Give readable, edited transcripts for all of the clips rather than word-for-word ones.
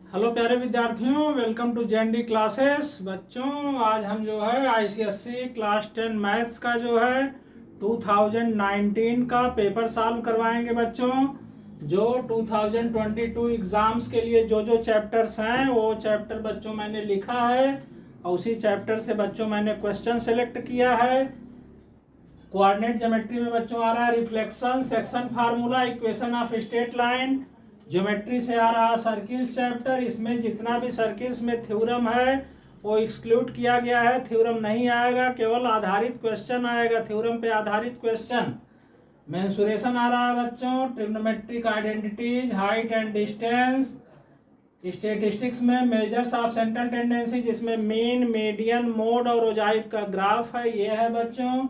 Hello प्यारे विद्यार्थियों, welcome to JND classes. बच्चों, आज हम जो है आईसीएसई क्लास 10 मैथ्स का जो है 2019 का पेपर सॉल्व करवाएंगे। बच्चों, जो 2022 एग्जाम्स के लिए जो जो चैप्टर्स हैं वो चैप्टर बच्चों मैंने लिखा है और उसी चैप्टर से बच्चों मैंने क्वेश्चन सेलेक्ट किया है। कोऑर्डिनेट ज्योमेट्री में बच्चों आ रहा है reflection, section formula, equation of straight line. Geometry से आ रहा सर्किल्स चैप्टर, इसमें जितना भी सर्किल्स में थ्योरम है वो एक्सक्लूड किया गया है, थ्योरम नहीं आएगा, केवल आधारित क्वेश्चन आएगा, थ्योरम पे आधारित क्वेश्चन। मेंसुरेशन आ रहा है बच्चों, trigonometric identities, height and distance. Statistics में मेजर्स ऑफ सेंट्रल टेंडेंसी, जिसमें मीन, मीडियन, मोड और ओजाइव का ग्राफ है, ये है बच्चों।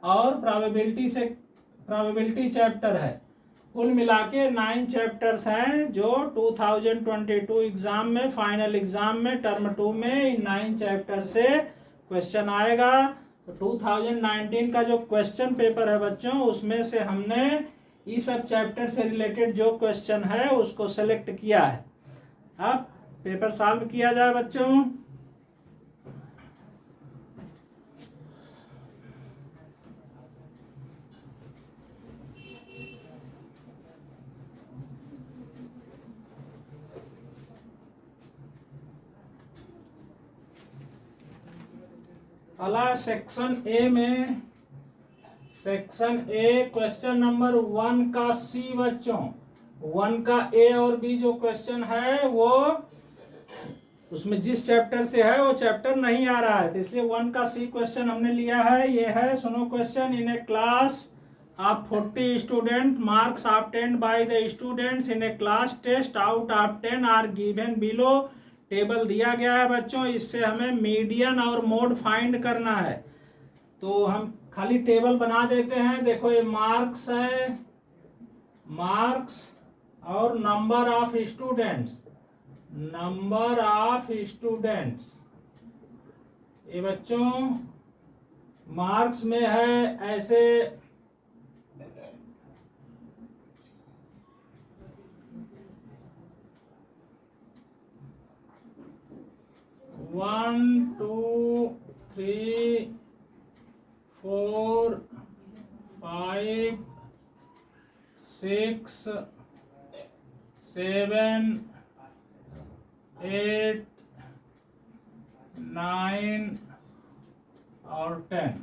और प्रोबेबिलिटी चैप्टर है। कुल मिला के 9 चैप्टर्स हैं जो 2022 एग्जाम में, फाइनल एग्जाम में, टर्म 2 में इन 9 चैप्टर से क्वेश्चन आएगा। तो 2019 का जो क्वेश्चन पेपर है बच्चों, उसमें से हमने इस सब चैप्टर से रिलेटेड जो क्वेश्चन है उसको सेलेक्ट किया है। अब पेपर सॉल्व किया जाए बच्चों। पहला सेक्शन ए में, सेक्शन ए क्वेश्चन नंबर 1 का सी बच्चों। 1 का ए और बी जो क्वेश्चन है वो उसमें जिस चैप्टर से है वो चैप्टर नहीं आ रहा है, तो इसलिए 1 का सी क्वेश्चन हमने लिया है। ये है, सुनो question. In a class of 40 student, marks obtained by the students in a class test out of 10 are given below. Table दिया गया है बच्चों, इससे हमें मीडियन और मोड फाइंड करना है। तो हम खाली टेबल बना देते हैं। देखो, ये मार्क्स है, मार्क्स और number of students, number of students. ये बच्चों मार्क्स में है ऐसे 1 2 3 4 5 6 7 8 9 और 10।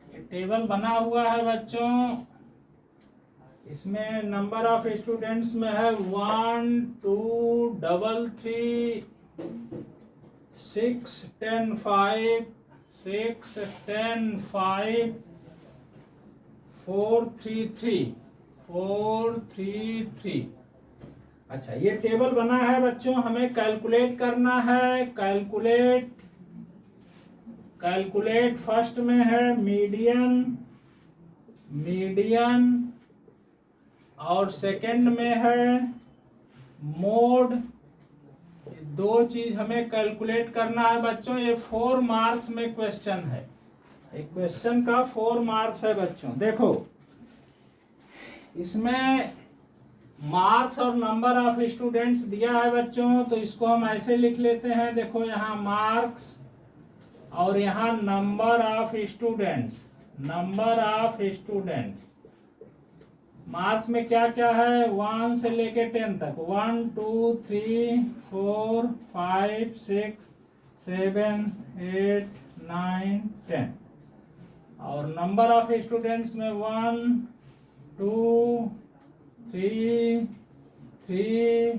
ये टेबल बना हुआ है बच्चों। इसमें नंबर ऑफ स्टूडेंट्स में है 1 2 3 6 10 5 6 10 5 4 3 3 4 3 3। अच्छा, ये टेबल बना है बच्चों, हमें कैलकुलेट करना है। कैलकुलेट फर्स्ट में है मीडियन और सेकंड में है मोड। दो चीज हमें कैलकुलेट करना है बच्चों। ये 4 मार्क्स में क्वेश्चन है, एक क्वेश्चन का 4 मार्क्स है बच्चों। देखो, इसमें मार्क्स और नंबर ऑफ स्टूडेंट्स दिया है बच्चों, तो इसको हम ऐसे लिख लेते हैं। देखो, यहाँ मार्क्स और यहाँ number of students, number of students. Marks में क्या क्या है, 1 से लेके 10 तक, 1 2 3 4 5 6 7 8 9 10। और नंबर ऑफ स्टूडेंट्स में 1 2 3 3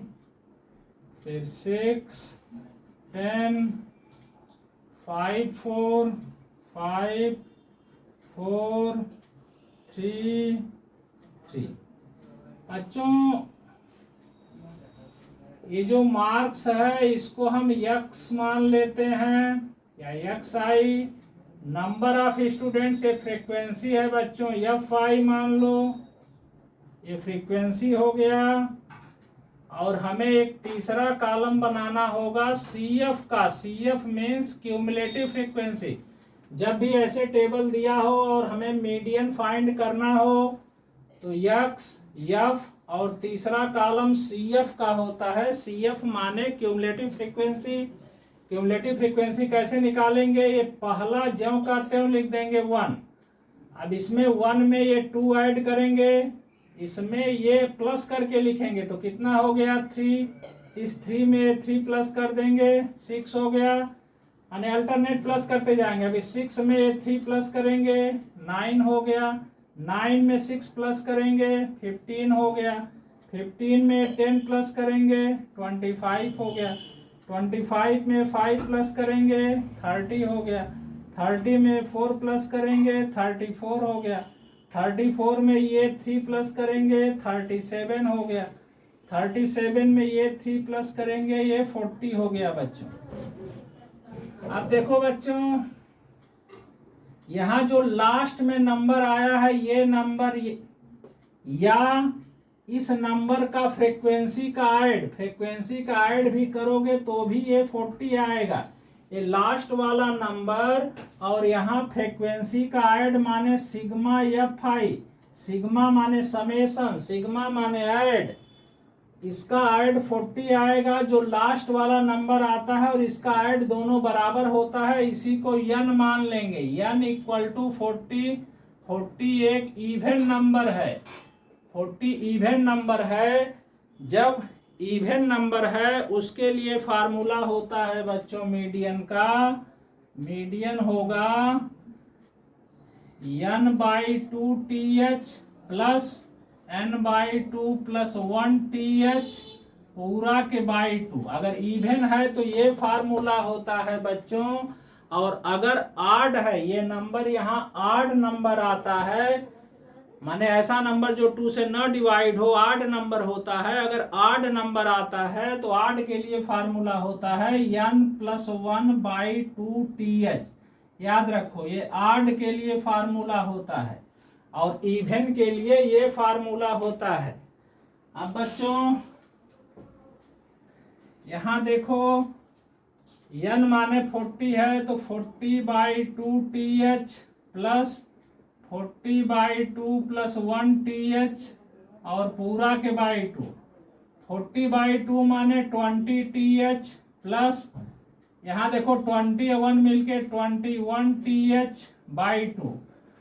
फिर 6 10 5 4 5 4 3 3। बच्चों, ये जो मार्क्स है इसको हम यक्स मान लेते हैं या x I. Number of students ये फ्रीक्वेंसी है बच्चों, एफ आई मान लो, ये फ्रीक्वेंसी हो गया। और हमें एक तीसरा कॉलम बनाना होगा सी एफ का। C F means cumulative frequency. जब भी ऐसे टेबल दिया हो और हमें मीडियन फाइंड करना हो तो यक्स, एफ और तीसरा कॉलम CF का होता है। CF माने क्यूमुलेटिव फ्रीक्वेंसी। क्यूमुलेटिव फ्रीक्वेंसी कैसे निकालेंगे, ये पहला ज्यों का त्यों लिख देंगे 1। अब इसमें 1 में ये 2 ऐड करेंगे, इसमें ये प्लस करके लिखेंगे तो कितना हो गया 3। इस 3 में 3 प्लस कर देंगे 6 हो गया, यानी अल्टरनेट प्लस करते जाएंगे। अभी 6 में 3 प्लस करेंगे 9 हो गया, 9 में 6 प्लस करेंगे 15 हो गया, 15 में 10 प्लस करेंगे 25 हो गया, 25 में 5 प्लस करेंगे 30 हो गया, 30 में 4 प्लस करेंगे 34 हो गया, 34 में ये 3 प्लस करेंगे 37 हो गया, 37 में ये 3 प्लस करेंगे ये 40 हो गया बच्चों। अब देखो बच्चों, यहाँ जो लास्ट में नंबर आया है ये नंबर या इस नंबर का फ्रीक्वेंसी का ऐड भी करोगे तो भी ये 40 आएगा। ये लास्ट वाला नंबर और यहाँ फ्रीक्वेंसी का ऐड माने सिग्मा FI, सिग्मा माने समेशन, सिग्मा माने ऐड, इसका ऐड 40 आएगा जो लास्ट वाला नंबर आता है, और इसका ऐड दोनों बराबर होता है, इसी को n मान लेंगे। n = 40। 40 एक इवन नंबर है, 40 इवन नंबर है। जब इवन नंबर है उसके लिए फार्मूला होता है बच्चों मीडियन का। मीडियन होगा n/2th plus n/2 plus 1th पूरा के /2। अगर इवन है तो ये फार्मूला होता है बच्चों, और अगर आड है, ये नंबर यहाँ आड नंबर आता है, माने ऐसा नंबर जो 2 से न डिवाइड हो, आड नंबर होता है। अगर आड नंबर आता है तो आड के लिए फार्मूला होता है n+1/2th। याद रखो, ये आड के लिए फार्मूला होता है और इवन के लिए ये फार्मूला होता है। अब बच्चों यहां देखो, n माने 40 है तो 40/2th प्लस 40/2 प्लस 1th और पूरा के /2। 40/2 माने 20th प्लस, यहाँ देखो 21 मिलके 21th/2।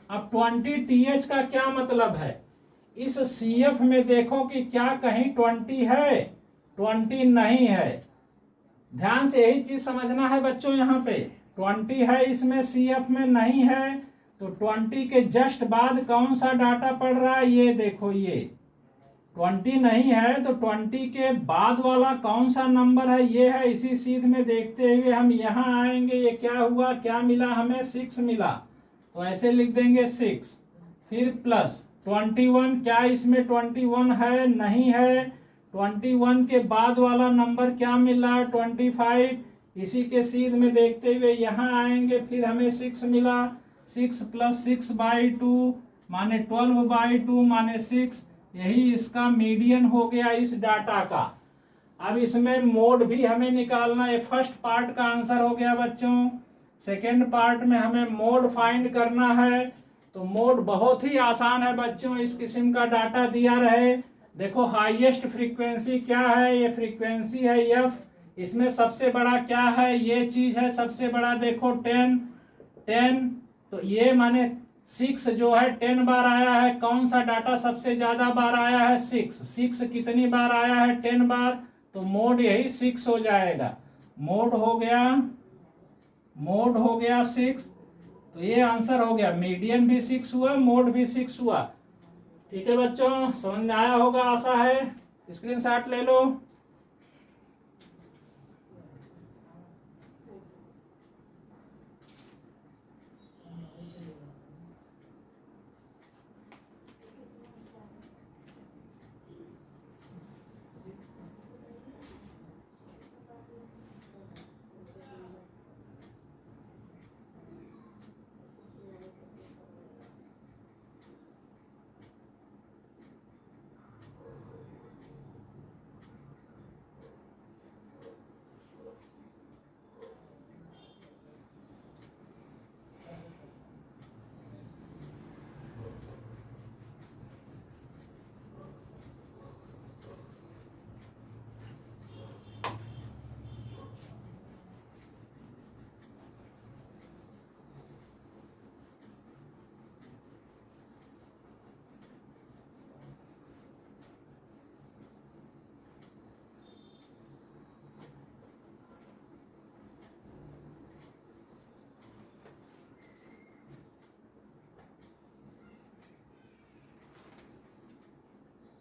अब 20th का क्या मतलब है, इस CF में देखो कि क्या कहीं 20 है, 20 नहीं है। ध्यान से यही चीज समझना है बच्चों, यहाँ पे 20 है इसमें, CF में नहीं है। तो 20 के जस्ट बाद कौन सा डाटा पड़ रहा है, ये देखो, ये 20 नहीं है तो 20 के बाद वाला कौन सा नंबर है, ये है। इसी सीध में देखते हुए हम यहाँ आएंगे, ये क्या हुआ, क्या मिला हमें, 6 मिला, तो ऐसे लिख देंगे 6। फिर प्लस 21, क्या इसमें 21 है, नहीं है। 21 के बाद वाला नंबर क्या मिला, 25। इसी के सीध में देखते हुए यहाँ आएंगे, फिर हमें 6 मिला, 6 प्लस 6/2 माने 12/2 माने 6। यही इसका मीडियन हो गया इस डाटा का। अब इसमें मोड भी हमें निकालना है। फर्स्ट पार्ट का आंसर हो गया बच्चों। सेकेंड पार्ट में हमें मोड फाइंड करना है। तो मोड बहुत ही आसान है बच्चों, इस किस्म का डाटा दिया रहे। देखो हाईएस्ट फ्रीक्वेंसी क्या है, ये फ्रीक्वेंसी है F। इसमें सबसे बड़ा क्या है, ये चीज है सबसे बड़ा, देखो 10। तो ये माने 6 जो है 10 बार आया है। कौन सा डाटा सबसे ज्यादा बार आया है, 6 कितनी बार आया है, 10 बार। तो मोड यही 6 हो जाएगा। मोड हो गया 6। तो ये आंसर हो गया, मीडियन भी 6 हुआ, मोड भी 6 हुआ। ठीक है बच्चों, समझ में आया होगा आशा है। स्क्रीनशॉट ले लो।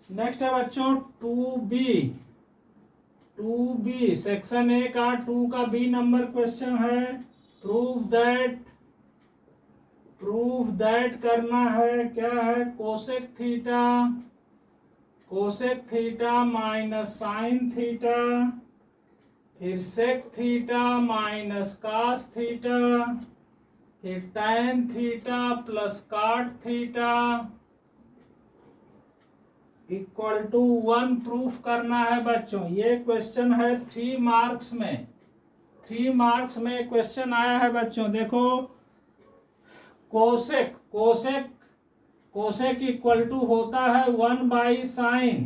नेक्स्ट है बच्चों 2B सेक्शन ए का 2 का बी नंबर क्वेश्चन है। प्रूव दैट करना है। क्या है? Cosec theta minus sine theta, फिर sec theta minus cos theta, फिर tan theta plus cot theta equal to 1 proof करना है बच्चों। ये क्वेश्चन है 3 मार्क्स में। 3 मार्क्स में क्वेश्चन आया है बच्चों। देखो कोसेक इक्वल टू होता है 1/sin।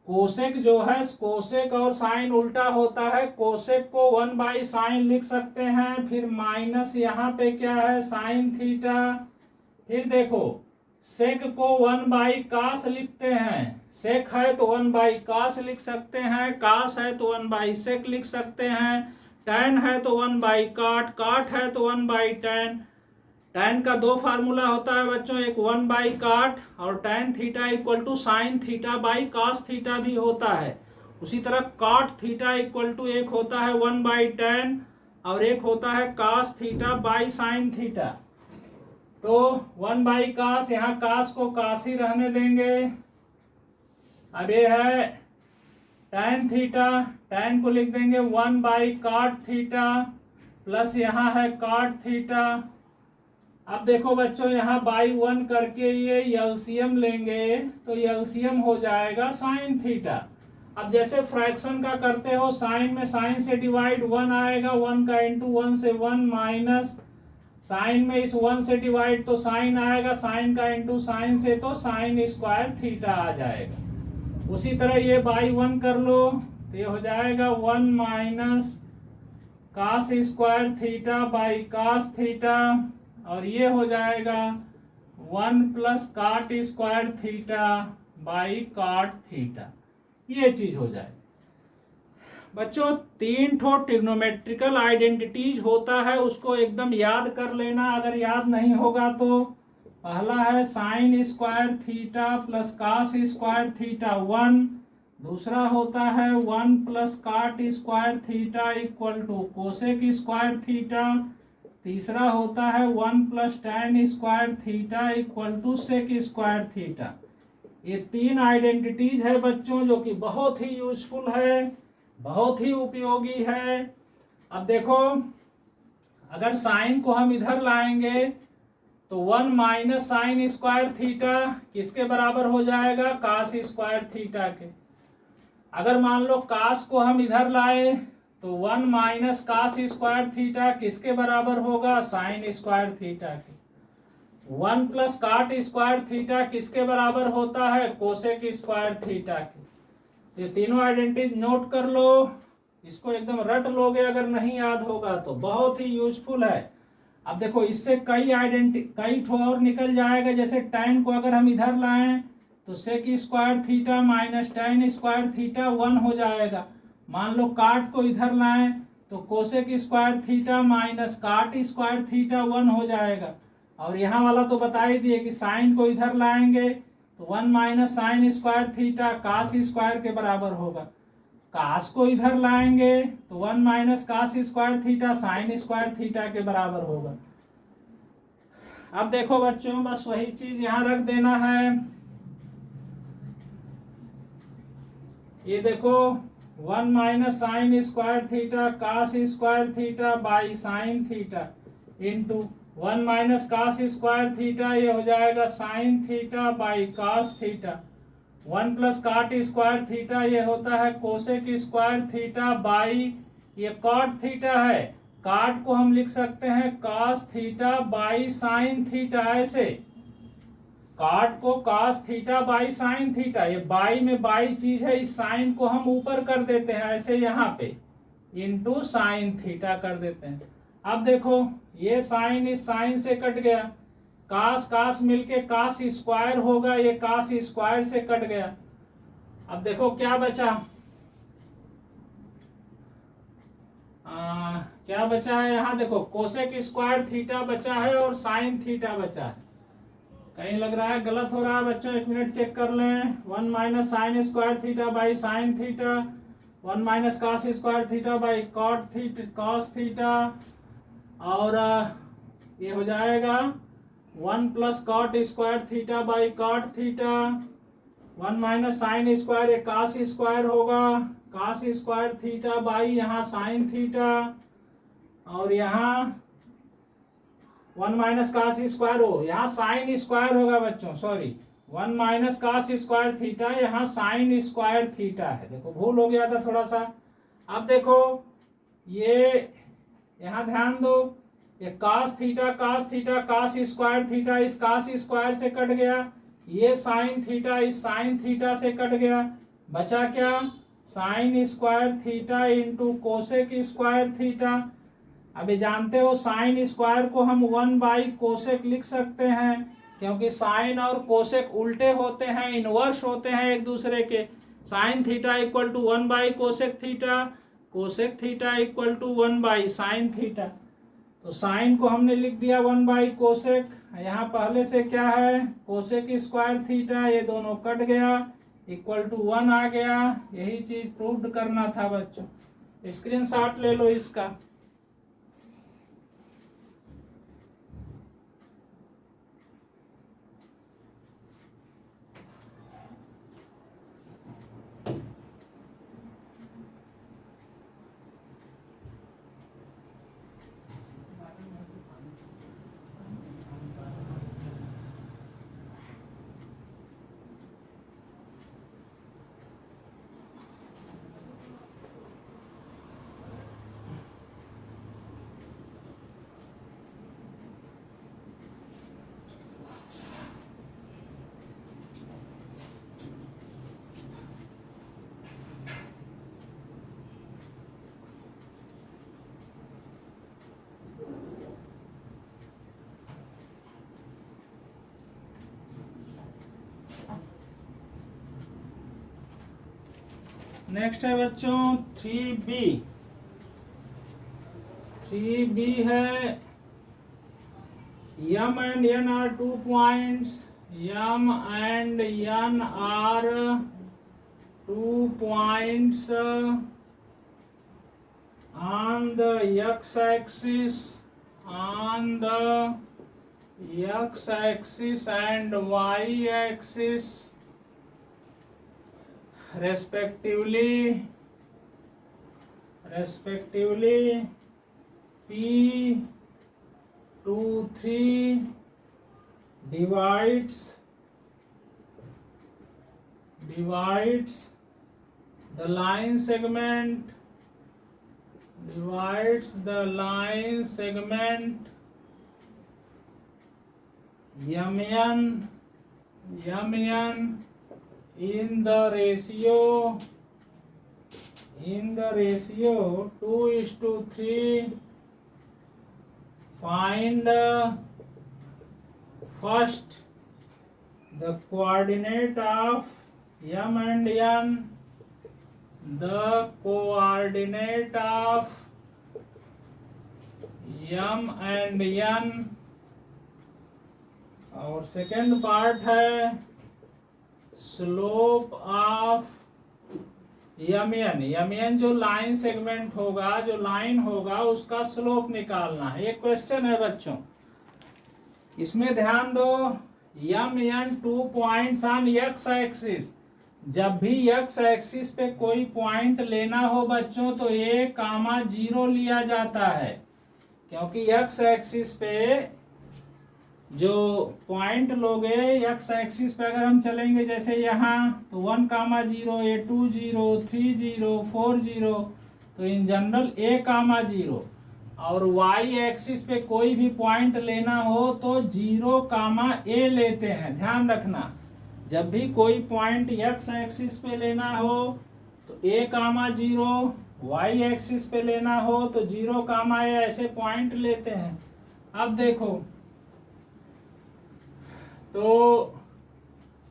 कोसेक जो है, कोसेक और साइन उल्टा होता है। कोसेक को 1/sin लिख सकते हैं, फिर माइनस यहाँ पे क्या है साइन थीटा। फिर देखो सेक को 1/cos लिखते हैं। सेक है तो 1/cos लिख सकते हैं, कास है तो 1/sec लिख सकते हैं, टैन है तो 1/cot, काट है तो 1/tan। टैन का 2 फार्मूला होता है बच्चों, एक 1/cot और tan theta equal to sine theta by cos theta भी होता है। उसी तरह कॉट थीटा इक्वल टू एक होता है 1/tan और एक होता है cos theta by sine theta. तो 1/cos, यहाँ कास को कास ही रहने देंगे। अब ये है टैन थीटा, टैन को लिख देंगे 1/cot थीटा प्लस यहाँ है cot थीटा। अब देखो बच्चों यहाँ बाई 1 करके ये एलसीएम लेंगे तो एलसीएम हो जाएगा साइन थीटा। अब जैसे फ्रैक्शन का करते हो, साइन में साइन से डिवाइड 1 आएगा, 1 का इंटू 1 से 1 माइनस साइन में इस 1 से डिवाइड तो साइन आएगा, साइन का इंटू साइन से तो साइन स्क्वायर थीटा आ जाएगा। उसी तरह ये बाई 1 कर लो तो ये हो जाएगा 1 minus cos square theta by cos theta, और ये हो जाएगा 1 plus cot square theta by cot theta. ये चीज हो जाए बच्चों। 3 ठो ट्रिग्नोमेट्रिकल आइडेंटिटीज होता है, उसको एकदम याद कर लेना अगर याद नहीं होगा तो। पहला है sine square theta plus cos square theta 1। दूसरा होता है 1 plus cot square theta equal to cosec square theta. तीसरा होता है 1 plus tan square theta equal to sec square theta. ये 3 आइडेंटिटीज है बच्चों जो कि बहुत ही यूजफुल है, बहुत ही उपयोगी है। अब देखो अगर साइन को हम इधर लाएंगे तो 1 माइनस साइन स्क्वायर थीटा किसके बराबर हो जाएगा? कास स्क्वायर थीटा के। अगर मान लो कास को हम इधर लाए तो 1 माइनस कास स्क्वायर थीटा किसके बराबर होगा? साइन स्क्वायर थीटा के। 1 प्लस काट स्क्वायर थीटा किसके बराबर होता है? कोसेक स्क्वायर थीटा के। ये तीनों आइडेंटिटी नोट कर लो, इसको एकदम रट लोगे अगर नहीं याद होगा तो। बहुत ही यूजफुल है। अब देखो इससे कई ठो और निकल जाएगा। जैसे टैन को अगर हम इधर लाएं तो sec square theta minus tan square theta 1 हो जाएगा। मान लो काट को इधर लाएं तो कोसेक स्क्वायर थीटा माइनस काट स्क्वायर थीटा 1 हो जाएगा। और यहाँ वाला तो बता ही दिए कि साइन को इधर लाएंगे तो 1 minus sine square theta cos square के बराबर होगा। कास को इधर लाएंगे तो 1 minus cos square theta sine square theta के बराबर होगा। अब देखो बच्चों बस वही चीज यहाँ रख देना है। ये देखो 1 minus sine square theta cos square theta by sine theta into 1 minus cos square theta, ये हो जाएगा sine theta by cos theta. 1 plus cot square theta ये होता है कोसेक स्क्वायर थीटा बाई ये कॉट थीटा है। काट को हम लिख सकते हैं cos theta by sine theta. ऐसे काट को cos theta by sine theta, ये बाई में बाई चीज है, इस साइन को हम ऊपर कर देते हैं ऐसे यहाँ पे इंटू साइन थीटा कर देते हैं। अब देखो ये साइन इस साइन से कट गया, कास कास मिलके कास स्क्वायर होगा, ये कास स्क्वायर से कट गया। अब देखो क्या बचा, क्या बचा है यहाँ देखो कोसेक स्क्वायर थीटा बचा है और साइन थीटा बचा है। कहीं लग रहा है गलत हो रहा है बच्चों, 1 मिनट चेक कर लें। 1 minus sine square theta by sine theta, 1 minus cos square theta by cos theta, और ये हो जाएगा 1 plus cot square theta by cot theta, 1 minus sine square एक कॉस स्क्वायर होगा, कॉस स्क्वायर थीटा बाई यहाँ sine theta, और यहाँ 1 minus cos square हो, यहाँ साइन स्क्वायर होगा बच्चों, sorry 1 minus cos square theta, यहाँ साइन स्क्वायर थीटा है। देखो भूल हो गया था थोड़ा सा। अब देखो ये यहाँ ध्यान दो, ये cos theta cos square theta इस कॉस स्क्वायर से कट गया, ये साइन थीटा इस साइन थीटा से कट गया, बचा क्या? Sign square theta into cosec square theta. अभी जानते हो साइन स्क्वायर को हम 1 बाई कोसेक लिख सकते हैं, क्योंकि साइन और कोसेक उल्टे होते हैं, इनवर्स होते हैं एक दूसरे के। Sine theta equal to 1 by cosec theta, cosec theta equal to 1 by sine theta. तो साइन को हमने लिख दिया 1 बाई कोसेक, यहाँ पहले से क्या है कोसेक स्क्वायर थीटा, ये दोनों कट गया, इक्वल टू 1 आ गया। यही चीज प्रूव करना था बच्चों, स्क्रीनशॉट ले लो इसका। नेक्स्ट है बच्चों 3B। 3B है M and N are 2 points, M and N are 2 points on the x-axis, on the x-axis and y-axis respectively P 2 3 divides the line segment, MN in the ratio 2:3. Find first the coordinate of M and N, the coordinate of M and N, और second part है slope of MN जो line segment होगा, जो line होगा उसका slope निकालना है। एक क्वेश्चन है बच्चों, इसमें ध्यान दो, MN 2 points on x axis. जब भी एक्स एक्सिस पे कोई पॉइंट लेना हो बच्चों तो ये कामा 0 लिया जाता है, क्योंकि एक्स एक्सिस पे जो पॉइंट लोगे, एक्स एक्सिस पे अगर हम चलेंगे जैसे यहाँ तो 1,0, ये 20, 30, 40, तो इन जनरल A,0, और वाई एक्सिस पे कोई भी पॉइंट लेना हो तो 0,A लेते हैं। ध्यान रखना, जब भी कोई पॉइंट एक्स एक्सिस पे लेना हो तो A,0, वाई एक्सिस पे लेना हो तो 0,A ऐसे पॉइंट लेते हैं। अब देखो तो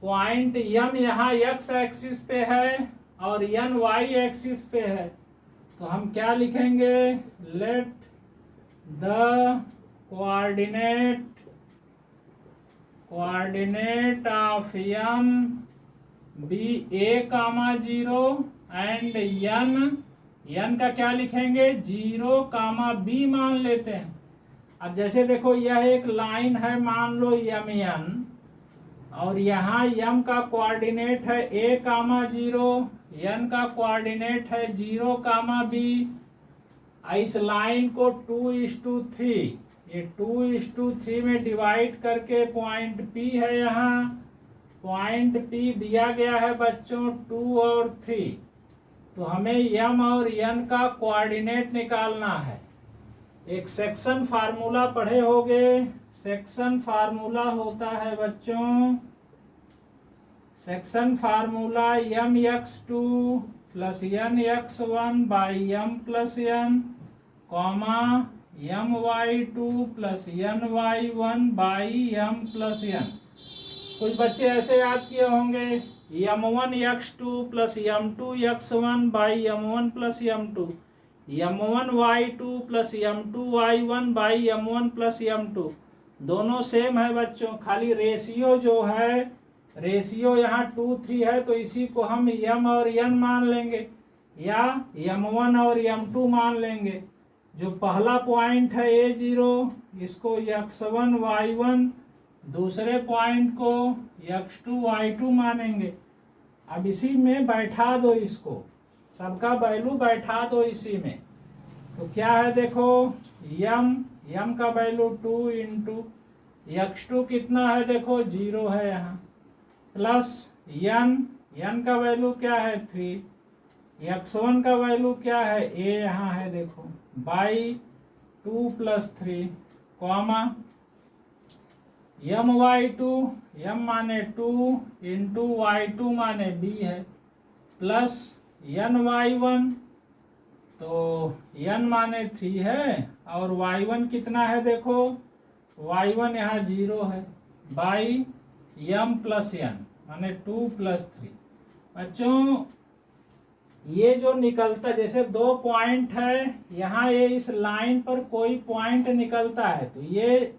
पॉइंट M यहाँ एक्स एक्सिस पे है और N वाई एक्सिस पे है, तो हम क्या लिखेंगे, let the coordinate coordinate of M be a comma zero and N का क्या लिखेंगे, 0 कामा बी मान लेते हैं। अब जैसे देखो यह एक लाइन है, मान लो यम एन, और यहाँ यम का कोऑर्डिनेट है ए कामा जीरो, एन का कोऑर्डिनेट है 0 कामा बी। इस लाइन को 2:3, ये 2:3 में डिवाइड करके पॉइंट पी है, यहाँ पॉइंट पी दिया गया है बच्चों 2 और 3। तो हमें यम और एन का कोऑर्डिनेट निकालना है। एक सेक्शन फार्मूला पढ़े होंगे, सेक्शन फार्मूला होता है बच्चों, section formula m x two plus n x one by m plus n comma m y two plus n y one by m plus n. कुछ बच्चे ऐसे याद किए होंगे, m one x two plus m two x one by m one plus m two, m one y two plus m two y one by m one plus m two. दोनों same है बच्चों, खाली ratio जो है, ratio यहाँ 2, 3 है, तो इसी को हम एम और एन मान लेंगे या एम वन और एम टू मान लेंगे। जो पहला पॉइंट है A0, इसको x1 y1, दूसरे पॉइंट को x2 y2 मानेंगे। अब इसी में बैठा दो, इसको सबका वैल्यू बैठा दो इसी में। तो क्या है देखो, यम का वैल्यू 2 इंटू x2 कितना है देखो 0 है यहाँ, प्लस एन का वैल्यू क्या है 3, x1 का वैल्यू क्या है a यहाँ है देखो, by 2 plus 3 comma m y two, m माने 2 इंटू y2 माने b है, प्लस एन वाई वन, तो n माने 3 है और y1 कितना है देखो, y1 यहाँ 0 है, बाई m प्लस n माने 2 प्लस 3। बच्चों ये जो निकलता, जैसे 2 पॉइंट है यहाँ, ये इस लाइन पर कोई पॉइंट निकलता है, तो ये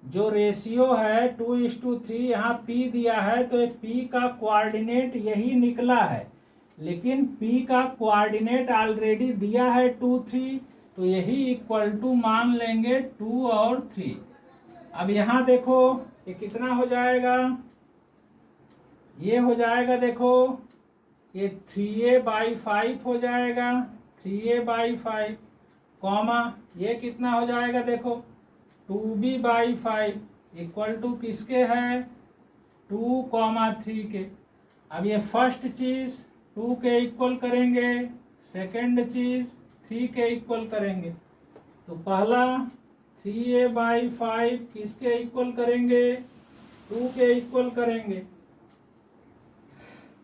जो रेशियो है 2:3 यहाँ P दिया है, तो ये P का कोऑर्डिनेट यही निकला है, लेकिन P का कोऑर्डिनेट ऑलरेडी दिया है 2, 3, तो यही इक्वल टू मान लेंगे 2 और 3। अब यहाँ देखो ये कितना हो जाएगा, ये हो जाएगा देखो, ये 3a/5 हो जाएगा, 3a/5 कॉमा ये कितना हो जाएगा देखो 2b/5 इक्वल टू किसके है 2, 3 के। अब ये फर्स्ट चीज 2 के इक्वल करेंगे, सेकंड चीज 3 के इक्वल करेंगे। तो पहला 3a/5 किसके इक्वल करेंगे, 2 के इक्वल करेंगे,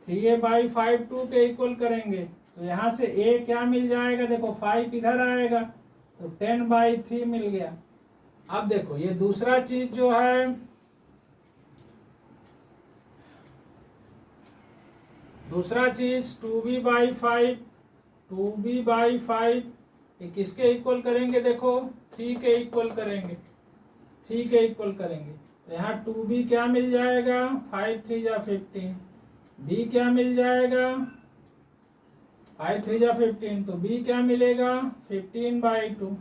3a/5 2 के इक्वल करेंगे। तो यहाँ से a क्या मिल जाएगा देखो, 5 इधर आएगा तो 10/3 मिल गया। अब देखो ये दूसरा चीज जो है, दूसरा चीज 2b/5, 2b/5 ये किसके इक्वल करेंगे देखो, 3 के इक्वल करेंगे, 3 के इक्वल करेंगे। तो यहाँ 2b क्या मिल जाएगा, 5 3 जा 15, b क्या मिल जाएगा 5 3 जा 15, तो b क्या मिलेगा 15/2।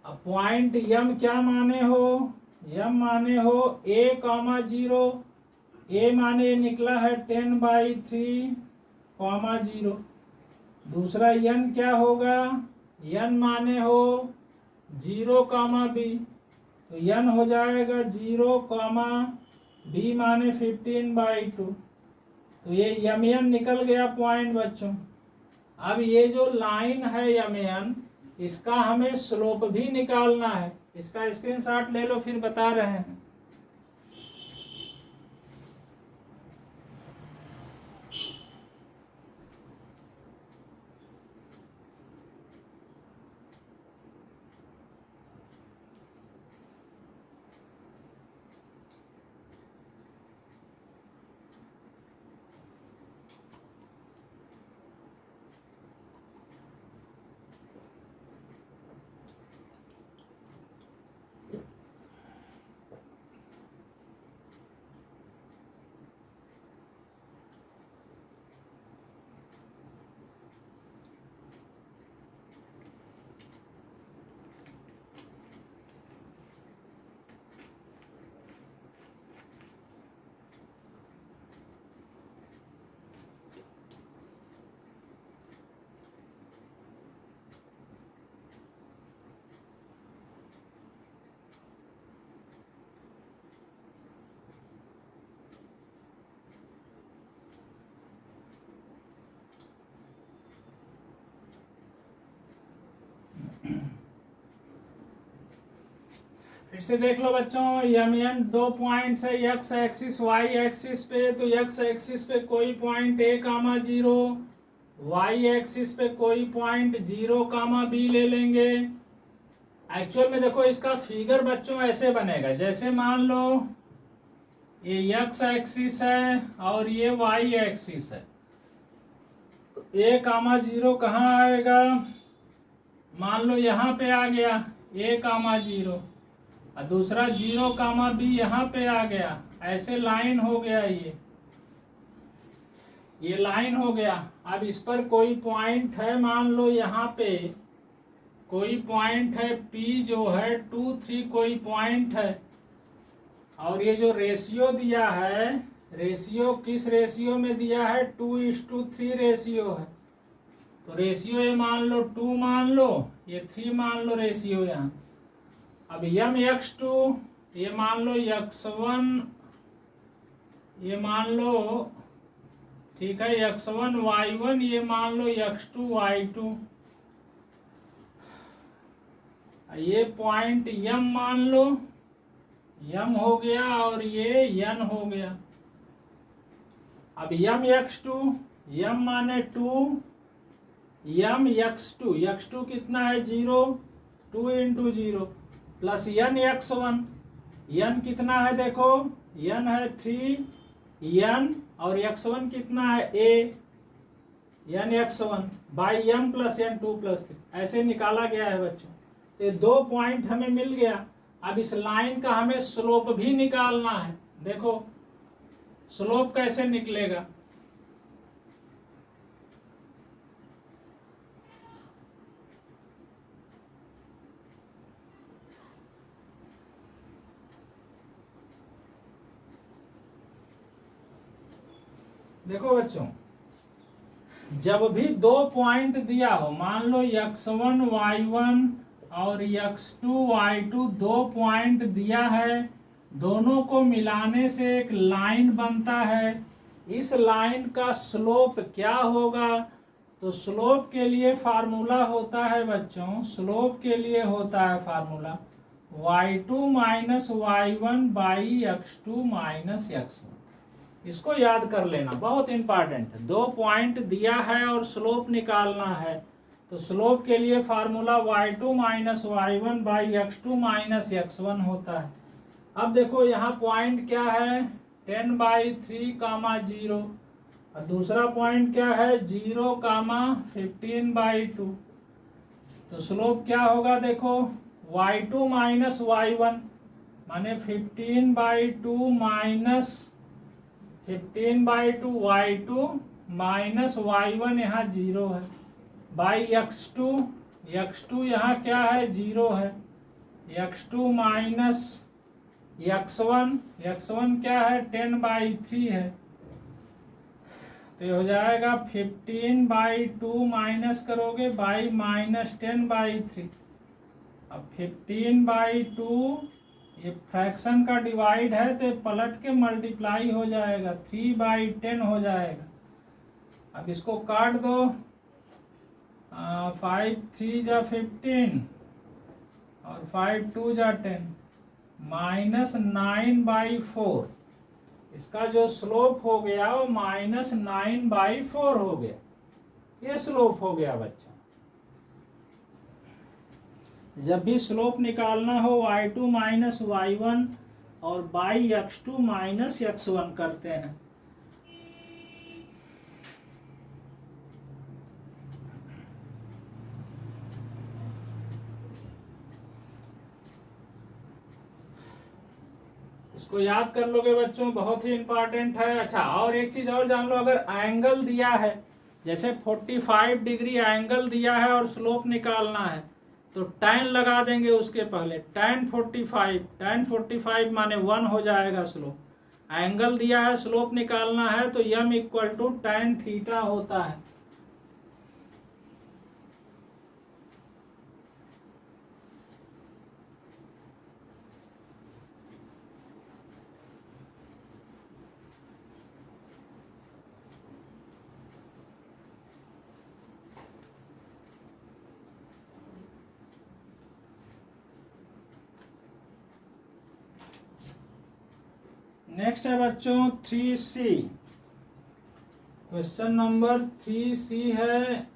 अब पॉइंट यम क्या माने हो, यम माने हो a,0, a माने निकला है 10/3, 0। दूसरा n क्या होगा, n माने हो 0, b, तो n हो जाएगा 0, b माने 15/2। तो ये यम निकल गया पॉइंट बच्चों। अब ये जो लाइन है यम, इसका हमें स्लोप भी निकालना है। इसका स्क्रीनशॉट ले लो, फिर बता रहे हैं। फिर से देख लो बच्चों, यम एन 2 पॉइंट्स है एक्स एक्सिस वाई एक्सिस पे, तो एक्स एक्सिस पे कोई point a comma 0, y axis पे कोई पॉइंट 0 कामा बी ले लेंगे। एक्चुअल में देखो इसका फिगर बच्चों ऐसे बनेगा, जैसे मान लो ये एक्स एक्सिस है और ये वाई एक्सिस है, तो ए कामा 0 कहाँ आएगा, मान लो यहाँ पे आ गया ए कामा 0, और दूसरा 0 कामा बी यहाँ पे आ गया, ऐसे लाइन हो गया, ये लाइन हो गया। अब इस पर कोई पॉइंट है, मान लो यहाँ पे कोई पॉइंट है P जो है 2, 3 कोई पॉइंट है, और ये जो रेशियो दिया है, रेशियो किस रेशियो में दिया है, 2:3 रेशियो है। तो रेशियो ये मान लो 2 मान लो, ये 3 मान लो रेशियो यहाँ। अब यम x2 ये मान लो x1, ये मान लो ठीक है x1 y1, ये मान लो x2 y2, ये पॉइंट यम मान लो, यम हो गया और ये यन हो गया। अब यम x2, यम माने 2, यम x2, x2 कितना है 0, 2 × 0 प्लस यन x1, यन कितना है देखो, यन है 3, यन और x1 कितना है a, N x1 by N plus यन 2 + 3 ऐसे निकाला गया है बच्चों। तो ये 2 पॉइंट हमें मिल गया। अब इस लाइन का हमें स्लोप भी निकालना है। देखो स्लोप कैसे निकलेगा, देखो बच्चों, जब भी 2 पॉइंट दिया हो, मान लो x1 y1 और x2 y2 2 पॉइंट दिया है, दोनों को मिलाने से एक लाइन बनता है। इस लाइन का स्लोप क्या होगा, तो स्लोप के लिए फार्मूला होता है बच्चों, स्लोप के लिए होता है formula y2 - y1 by x2 - x1। इसको याद कर लेना, बहुत इंपॉर्टेंट है। 2 पॉइंट दिया है और स्लोप निकालना है, तो स्लोप के लिए formula y2 - y1 by x2 - x1 होता है। अब देखो यहाँ पॉइंट क्या है, 10/3 कामा 0, और दूसरा पॉइंट क्या है 0 कामा 15/2। तो स्लोप क्या होगा देखो, y2 - y1 माने 15/2 माइनस 15/2 y2 माइनस y1 यहाँ 0 है, बाई x2, x2 यहाँ क्या है 0 है, x2 माइनस x1, x1 क्या है 10/3 है, तो ये हो जाएगा 15/2 माइनस करोगे बाई -10/3। अब 15/2 ये फ्रैक्शन का डिवाइड है, तो पलट के मल्टीप्लाई हो जाएगा, 3/10 हो जाएगा। अब इसको काट दो, 5 3 जा 15 और 5 2 जा 10, -9/4। इसका जो स्लोप हो गया वो -9/4 हो गया, ये स्लोप हो गया बच्चों। जब भी स्लोप निकालना हो y2 - y1 और बाई x2 - x1 करते हैं। इसको याद कर लोगे बच्चों, बहुत ही इंपॉर्टेंट है। अच्छा, और एक चीज और जान लो, अगर एंगल दिया है, जैसे 45 डिग्री एंगल दिया है और स्लोप निकालना है, तो tan लगा देंगे उसके पहले, tan 45 माने 1 हो जाएगा स्लोप। एंगल दिया है, स्लोप निकालना है, तो m = tan थीटा होता है। नेक्स्ट है बच्चों 3C। क्वेश्चन नंबर 3C है,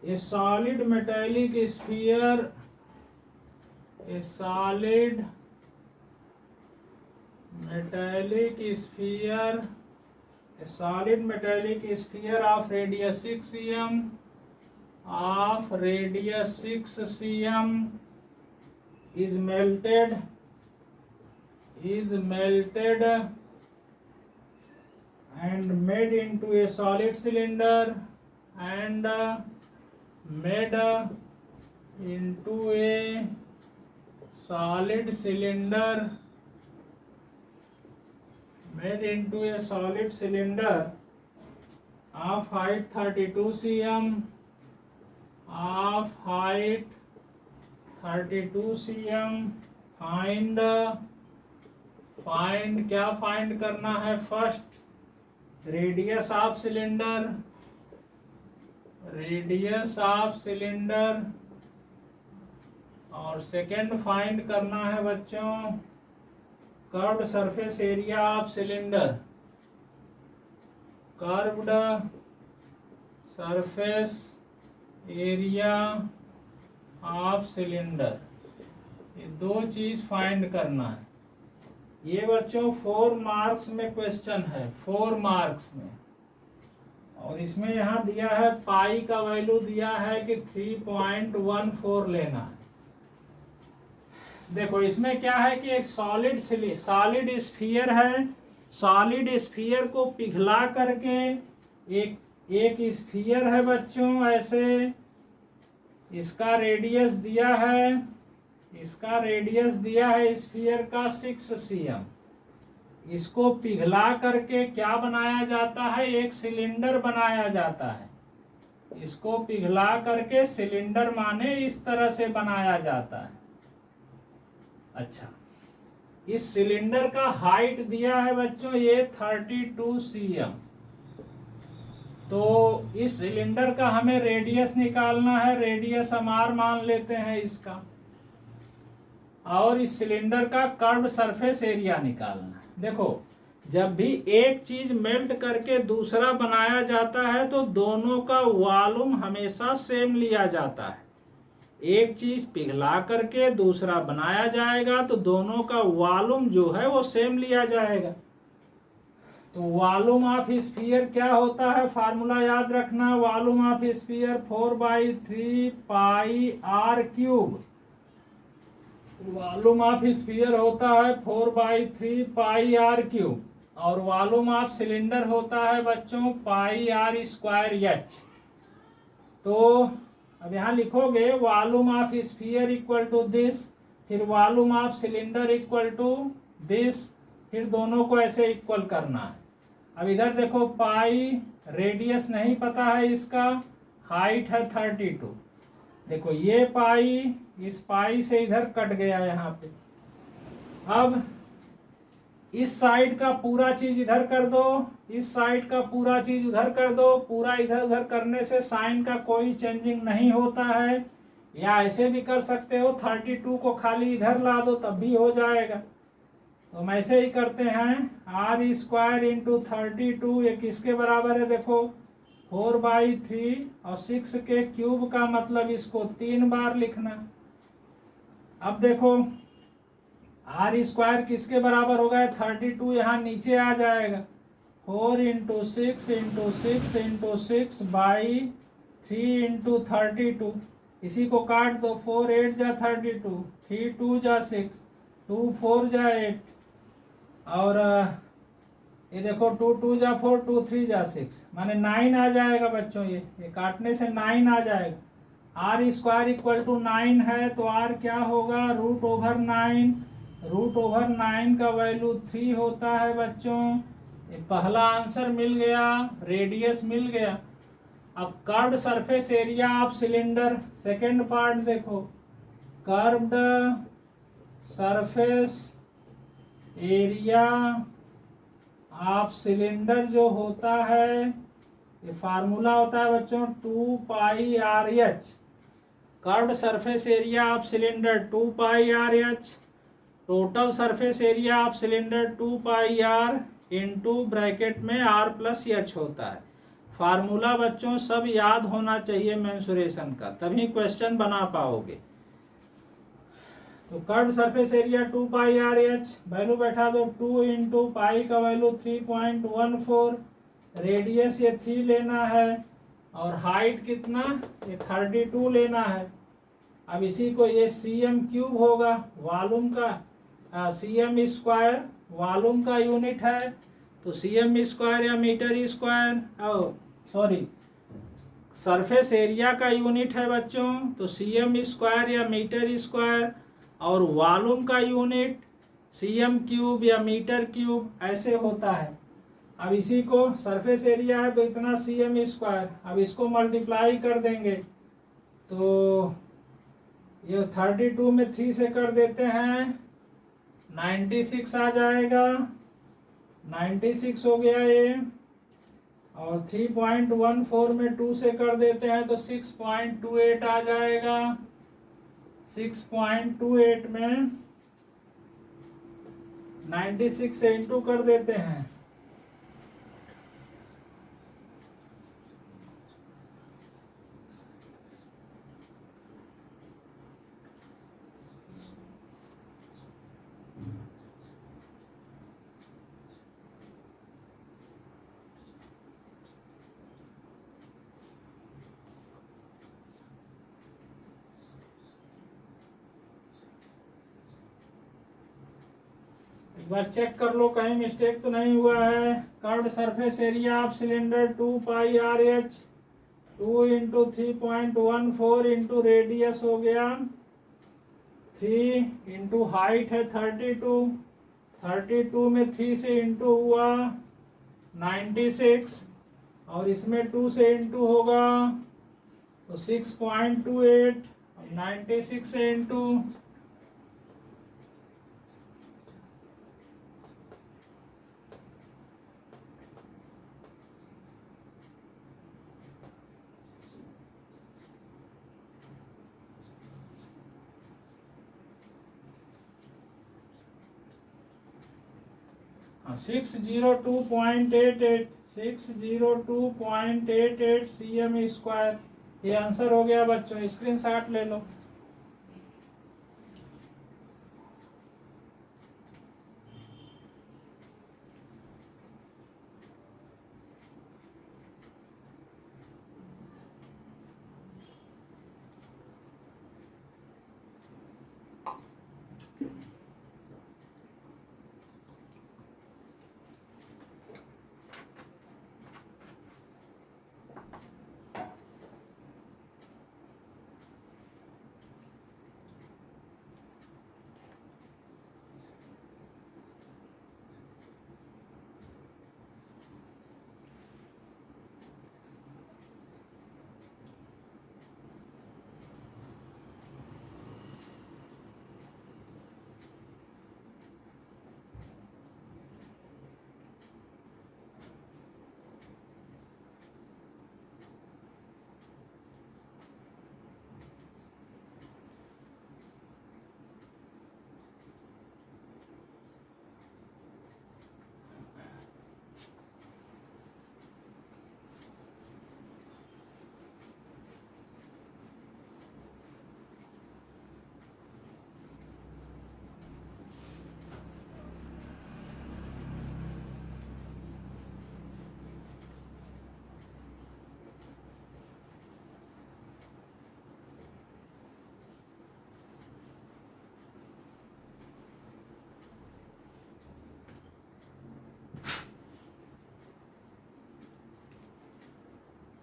ए solid metallic sphere, A solid metallic sphere, a solid metallic sphere of radius 6 cm, of radius 6 cm is melted and made into a solid cylinder and made into a solid cylinder of height 32 cm, of height 32 cm। Find क्या find करना है? First radius of cylinder, और second find करना है बच्चों curved surface area of cylinder, curved surface area of cylinder. ये दो चीज फाइंड करना है। ये बच्चों 4 मार्क्स में क्वेश्चन है, 4 मार्क्स में। और इसमें यहाँ दिया है पाई का वैल्यू दिया है कि 3.14 लेना है। देखो इसमें क्या है कि एक सॉलिड स्फीयर है। सॉलिड स्फीयर को पिघला करके एक स्फीयर है बच्चों ऐसे, इसका रेडियस दिया है स्फीयर का 6 cm। इसको पिघला करके क्या बनाया जाता है? एक सिलेंडर बनाया जाता है। इसको पिघला करके सिलेंडर माने इस तरह से बनाया जाता है। अच्छा, इस सिलेंडर का हाइट दिया है बच्चों ये 32 cm। तो इस सिलेंडर का हमें रेडियस निकालना है। रेडियस हम r मान लेते हैं इसका, और इस सिलेंडर का कर्व्ड सरफेस एरिया निकालना है। देखो जब भी एक चीज मेल्ट करके दूसरा बनाया जाता है तो दोनों का वॉल्यूम हमेशा सेम लिया जाता है। एक चीज पिघला करके दूसरा बनाया जाएगा तो दोनों का वॉल्यूम जो है वो सेम लिया जाएगा। तो वॉल्यूम ऑफ स्फीयर क्या होता है? फार्मूला याद रखना, volume of sphere 4/3 pi r cube. Volume of sphere होता है 4/3 पाई r क्यूब, और वॉल्यूम ऑफ सिलेंडर होता है बच्चों पाई r स्क्वायर h। तो अब यहाँ लिखोगे volume of sphere equal to this, फिर volume of cylinder equal to this, फिर दोनों को ऐसे इक्वल करना है। अब इधर देखो पाई, रेडियस नहीं पता है इसका, हाइट है 32। देखो ये पाई इस पाई से इधर कट गया यहाँ पे। अब इस साइड का पूरा चीज इधर कर दो, इस साइड का पूरा चीज उधर कर दो। पूरा इधर उधर करने से साइन का कोई चेंजिंग नहीं होता है। या ऐसे भी कर सकते हो, 32 को खाली इधर ला दो तब भी हो जाएगा। तो हम ऐसे ही करते हैं, r स्क्वायर इंटू 32 ये किसके बराबर है? देखो 4/3, और 6 के क्यूब का मतलब इसको 3 बार लिखना। अब देखो r स्क्वायर किसके बराबर होगा? 32 यहाँ नीचे आ जाएगा। 4 into 6 into 6 into 6 by 3 into 32। इसी को काट दो, 4 8 जा 32, 3 2 जा 6, 2 4 जा 8, और ये देखो 2 2 जा 4, 2 3 जा 6, माने 9 आ जाएगा बच्चों। ये काटने से 9 आ जाएगा। r स्क्वायर इक्वल टू 9 है तो r क्या होगा? √9। √9 का वैल्यू 3 होता है बच्चों। ये पहला आंसर मिल गया, रेडियस मिल गया। अब curved surface area of cylinder, second part देखो, curved surface area of cylinder जो होता है, ये फार्मूला होता है बच्चों 2 pi RH। Curved surface area of cylinder 2 pi RH, total surface area of cylinder 2πr into bracket में r+h होता है। फार्मूला बच्चों सब याद होना चाहिए मेंसुरेशन का, तभी क्वेश्चन बना पाओगे। तो curve surface area 2πrh value बैठा दो, 2 इंटू पाई का वैल्यू 3.14, रेडियस ये 3 लेना है और हाइट कितना, ये 32 लेना है। अब इसी को ये cm³ होगा, वॉल्यूम का cm स्क्वायर वॉल्यूम का यूनिट है, तो cm स्क्वायर या metre square, sorry surface area का यूनिट है बच्चों, तो cm स्क्वायर या मीटर स्क्वायर, और वॉल्यूम का यूनिट cm³ या मीटर क्यूब ऐसे होता है। अब इसी को सरफेस एरिया है तो इतना cm स्क्वायर, अब इसको मल्टीप्लाई कर देंगे तो ये 32 में 3 से कर देते हैं 96 आ जाएगा, 96 हो गया ये, और 3.14 में 2 से कर देते हैं तो 6.28 आ जाएगा। 6.28 में 96 से इंटू कर देते हैं, एक बार चेक कर लो कहीं मिस्टेक तो नहीं हुआ है। Curved surface area of cylinder 2πrh 2 into 3.14 into radius हो गया 3 इंटू हाइट है 32, 32 में 3 से इंटू हुआ 96, और इसमें 2 से इंटू होगा तो 6.28, 96 से इंटू 602.88 cm स्क्वायर, ये आंसर हो गया बच्चों, स्क्रीनशॉट ले लो।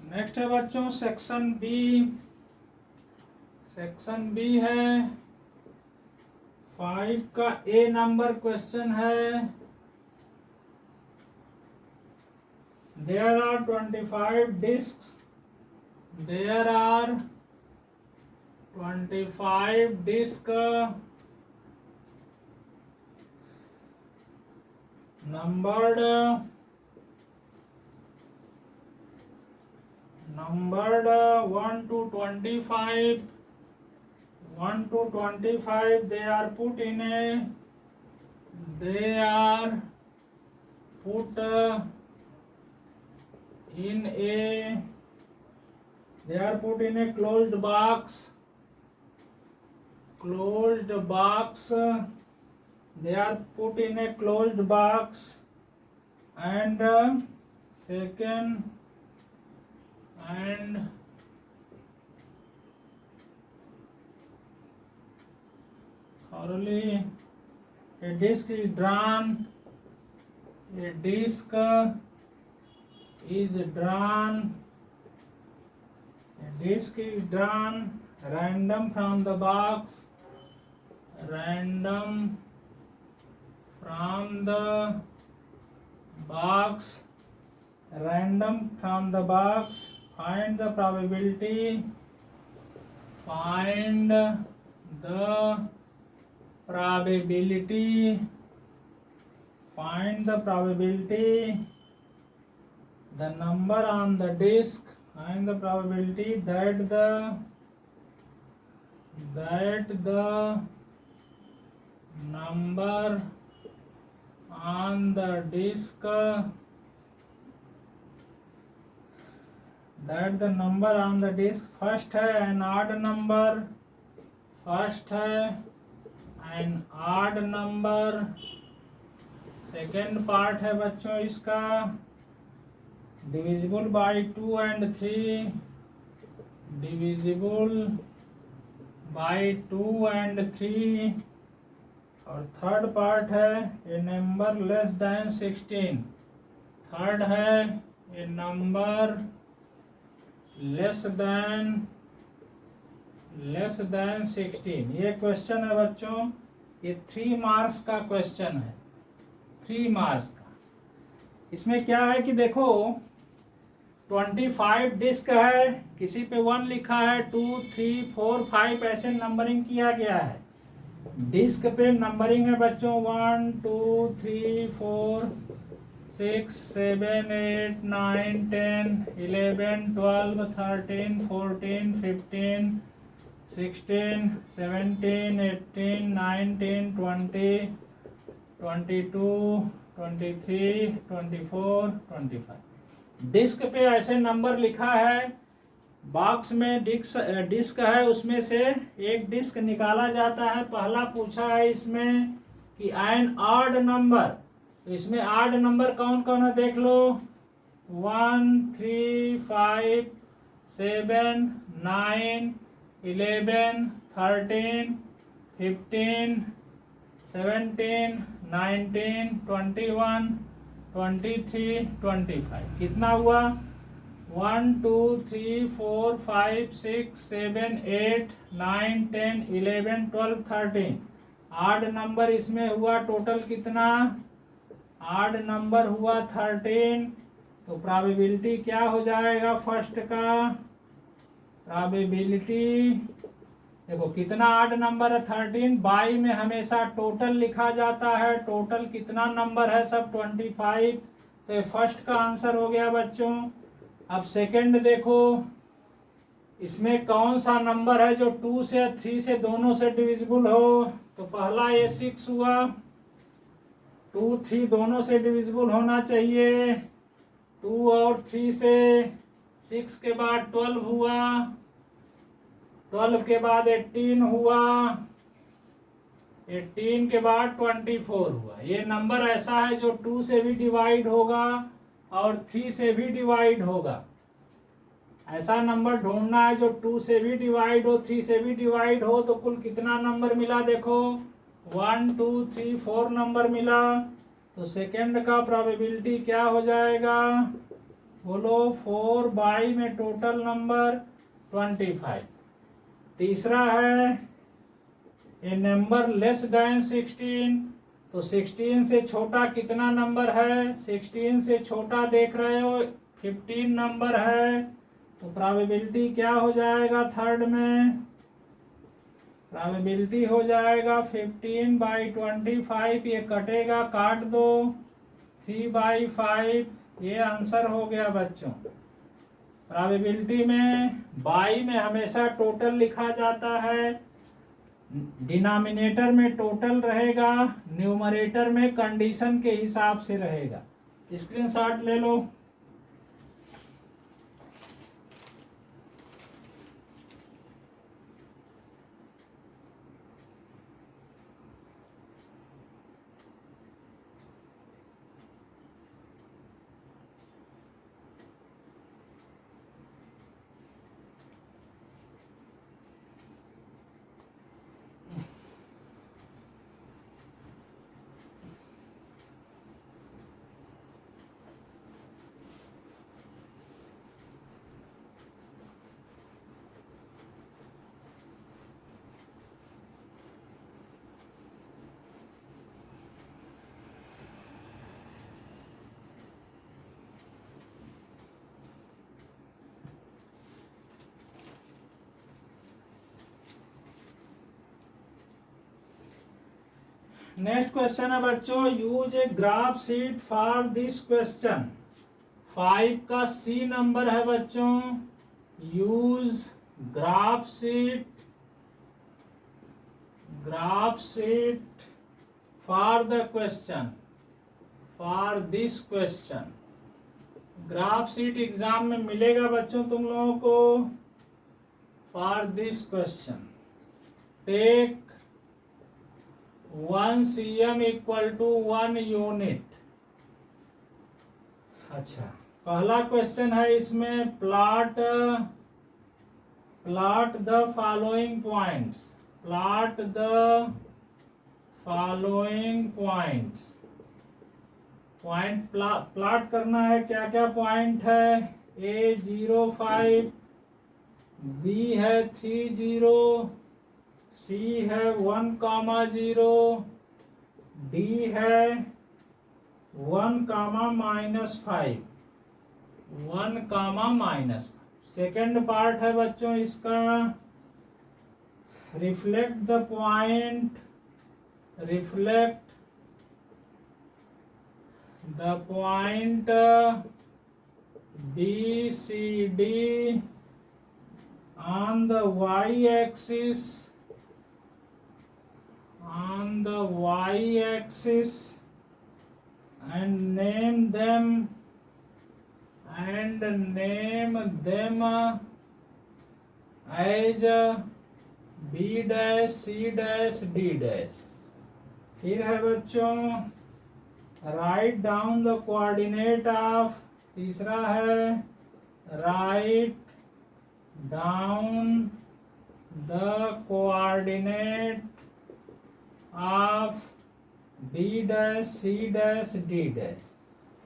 नेक्स्ट है बच्चों सेक्शन बी। सेक्शन बी है 5 का ए नंबर क्वेश्चन है। There are 25 discs, there are 25 disc numbered 1 to 25, 1 to 25 they are put in a they are put in a closed box. They are put in a closed box. And second, and thoroughly a disc is drawn. A disc is drawn. A disc is drawn. Random from the box. Random from the box. Random from the box. Find the probability. Find the probability. Find the probability. The number on the disk. Find the probability that the number on the disk, that the number on the disk first है an odd number, first है an odd number. Second part है बच्चों इसका divisible by 2 and 3, divisible by 2 and 3. और third part है ए number less than 16. Third है ए number less than 16. ये question है बच्चों, ये 3 मार्क्स का क्वेश्चन है, 3 मार्क्स का. इसमें क्या है कि देखो 25 डिस्क है, किसी पे 1 लिखा है, 2 3 4 5 ऐसे नंबरिंग किया गया है. डिस्क पे नंबरिंग है बच्चों 1 2 3 4 6 7 8 9 10 11 12 13 14 15 16 17 18 19 20 22 23 24 25. डिस्क पे ऐसे नंबर लिखा है. बॉक्स में डिस्क है, उसमें से एक डिस्क निकाला जाता है. पहला पूछा है इसमें कि एन ऑड नंबर, तो इसमें ऑड नंबर कौन कौन है देख लो. 1 3 5 7 9 11 13 15 17 19 21 23 25. कितना हुआ 1 2 3 4 5 6 7 8 9 10 11 12 13. ऑड नंबर इसमें हुआ टोटल कितना, ऑड नंबर हुआ 13. तो प्रोबेबिलिटी क्या हो जाएगा फर्स्ट का, प्रोबेबिलिटी देखो कितना ऑड नंबर है 13. बाई में हमेशा टोटल लिखा जाता है, टोटल कितना नंबर है सब 25. तो ये फर्स्ट का आंसर हो गया बच्चों. अब सेकंड देखो, इसमें कौन सा नंबर है जो 2 से 3 से दोनों से डिविजिबल हो. तो पहला ये 6 हुआ, 2 3 दोनों से डिविजिबल होना चाहिए. 2 और 3 से 6 के बाद 12 हुआ, 12 के बाद 18 हुआ, 18 के बाद 24 हुआ. ये नंबर ऐसा है जो 2 से भी डिवाइड होगा और 3 से भी डिवाइड होगा. ऐसा नंबर ढूंढना है जो 2 से भी डिवाइड हो, 3 से भी डिवाइड हो. तो कुल कितना नंबर मिला देखो 1 2 3 4 नंबर मिला. तो सेकंड का प्रोबेबिलिटी क्या हो जाएगा बोलो 4 बाई में टोटल नंबर 25. तीसरा है ए नंबर लेस देन 16. तो 16 से छोटा कितना नंबर है, 16 से छोटा देख रहे हो 15 नंबर है. तो प्रोबेबिलिटी क्या हो जाएगा थर्ड में, प्रोबेबिलिटी हो जाएगा 15 बाई 25. ये कटेगा, काट दो 3 बाई 5. ये आंसर हो गया बच्चों. प्रोबेबिलिटी में बाई में हमेशा टोटल लिखा जाता है, डिनोमिनेटर में टोटल रहेगा, न्यूमरेटर में कंडीशन के हिसाब से रहेगा। स्क्रीनशॉट ले लो। नेक्स्ट क्वेश्चन है बच्चों, use a graph sheet for this question. 5 का सी नंबर है बच्चों, use graph sheet for the question, for this question. Graph sheet exam में मिलेगा बच्चों तुम लोगों को। For this question take 1 cm equal to 1 unit. अच्छा, पहला क्वेश्चन है इसमें, plot the following points, plot the following points. Point plot करना है, क्या क्या पॉइंट है, A05, B है 30, C है 1,0, D है 1,-5, 1,-5। सेकेंड पार्ट है बच्चों इसका, reflect the point BCD on the y-axis, and name them as B dash, C dash, D dash। फिर है बच्चों, write down the coordinate of, तीसरा है write down the coordinate of B dash, C dash, D dash.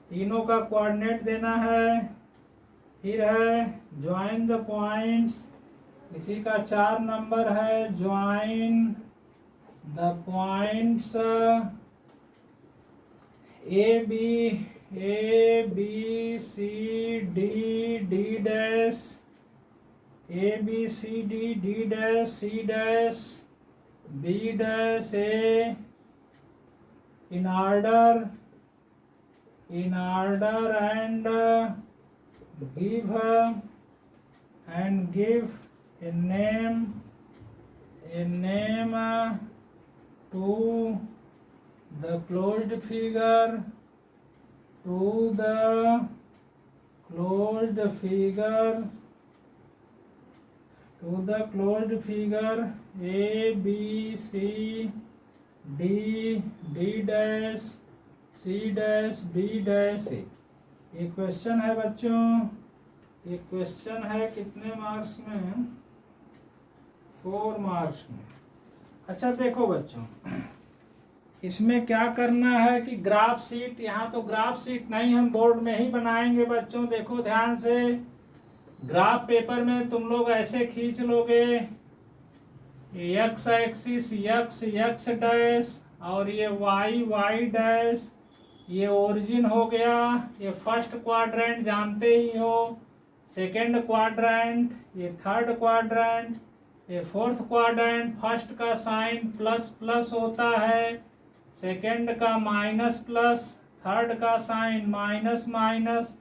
तीनों का coordinate देना है। फिर है ज्वाइन द पॉइंट्स, इसी का 4 नंबर है, join the points A B C D D dash, A B C D D dash, C dash, B dash A in order and give a name to the closed figure, A B C D D dash, C dash, B dash A। ये question है बच्चों, ये question है कितने marks में, 4 marks में। अच्छा देखो बच्चों, इसमें क्या करना है कि ग्राफ शीट, यहाँ तो ग्राफ शीट नहीं, हम बोर्ड में ही बनाएंगे बच्चों। देखो ध्यान से, ग्राफ पेपर में तुम लोग ऐसे खींच लोगे, एक्स एक्सिस एक्स डैश, और ये वाई डैश, ये ओरिजिन हो गया। ये फर्स्ट क्वाड्रेंट जानते ही हो, सेकंड क्वाड्रेंट, ये थर्ड क्वाड्रेंट, ये फोर्थ क्वाड्रेंट। फर्स्ट का साइन प्लस प्लस होता है, सेकंड का माइनस प्लस, थर्ड का साइन माइनस माइनस,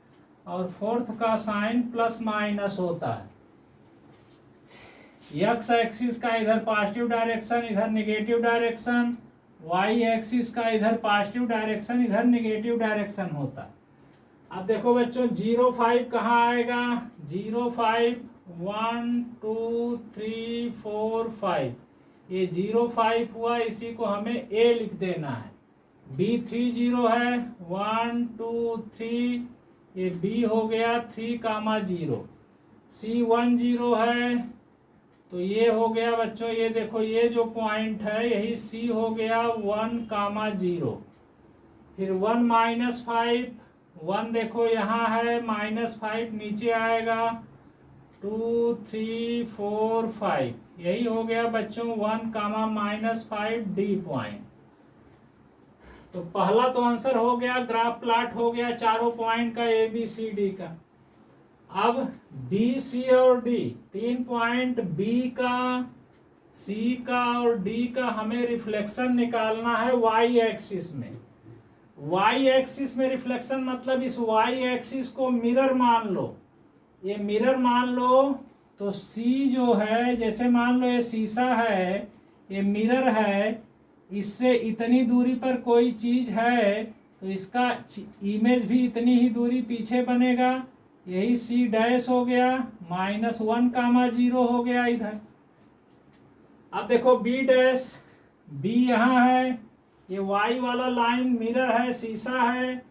और फोर्थ का साइन प्लस माइनस होता है। एक्स एक्सिस का इधर पॉजिटिव डायरेक्शन, इधर नेगेटिव डायरेक्शन, वाई एक्सिस का इधर पॉजिटिव डायरेक्शन, इधर नेगेटिव डायरेक्शन होता। अब देखो बच्चों 0, 5 कहाँ आएगा, 0, 5, 1, 2, 3, 4, 5, ये 0, 5 हुआ, इसी को हमें ए लिख देना है। B3 0 है, 1, 2, 3, ये B हो गया 3, 0, C1 0 है, तो ये हो गया बच्चों, ये देखो ये जो पॉइंट है यही C हो गया 1, 0। फिर 1, -5, 1 देखो यहाँ है, -5 नीचे आएगा, 2, 3, 4, 5, यही हो गया बच्चों 1, -5 D पॉइंट। तो पहला तो आंसर हो गया, ग्राफ प्लॉट हो गया चारों पॉइंट का ABCD का। अब BC और D, 3 पॉइंट B का, C का और D का हमें रिफ्लेक्शन निकालना है Y एक्सिस में। Y एक्सिस में रिफ्लेक्शन मतलब इस Y एक्सिस को मिरर मान लो, ये मिरर मान लो। तो C जो है, जैसे मान लो ये शीशा है, ये मिरर है, इससे इतनी दूरी पर कोई चीज है तो इसका इमेज भी इतनी ही दूरी पीछे बनेगा, यही C' हो गया, -1, 0 हो गया इधर। अब देखो B' यहाँ है, ये Y वाला लाइन मिरर है, शीशा है,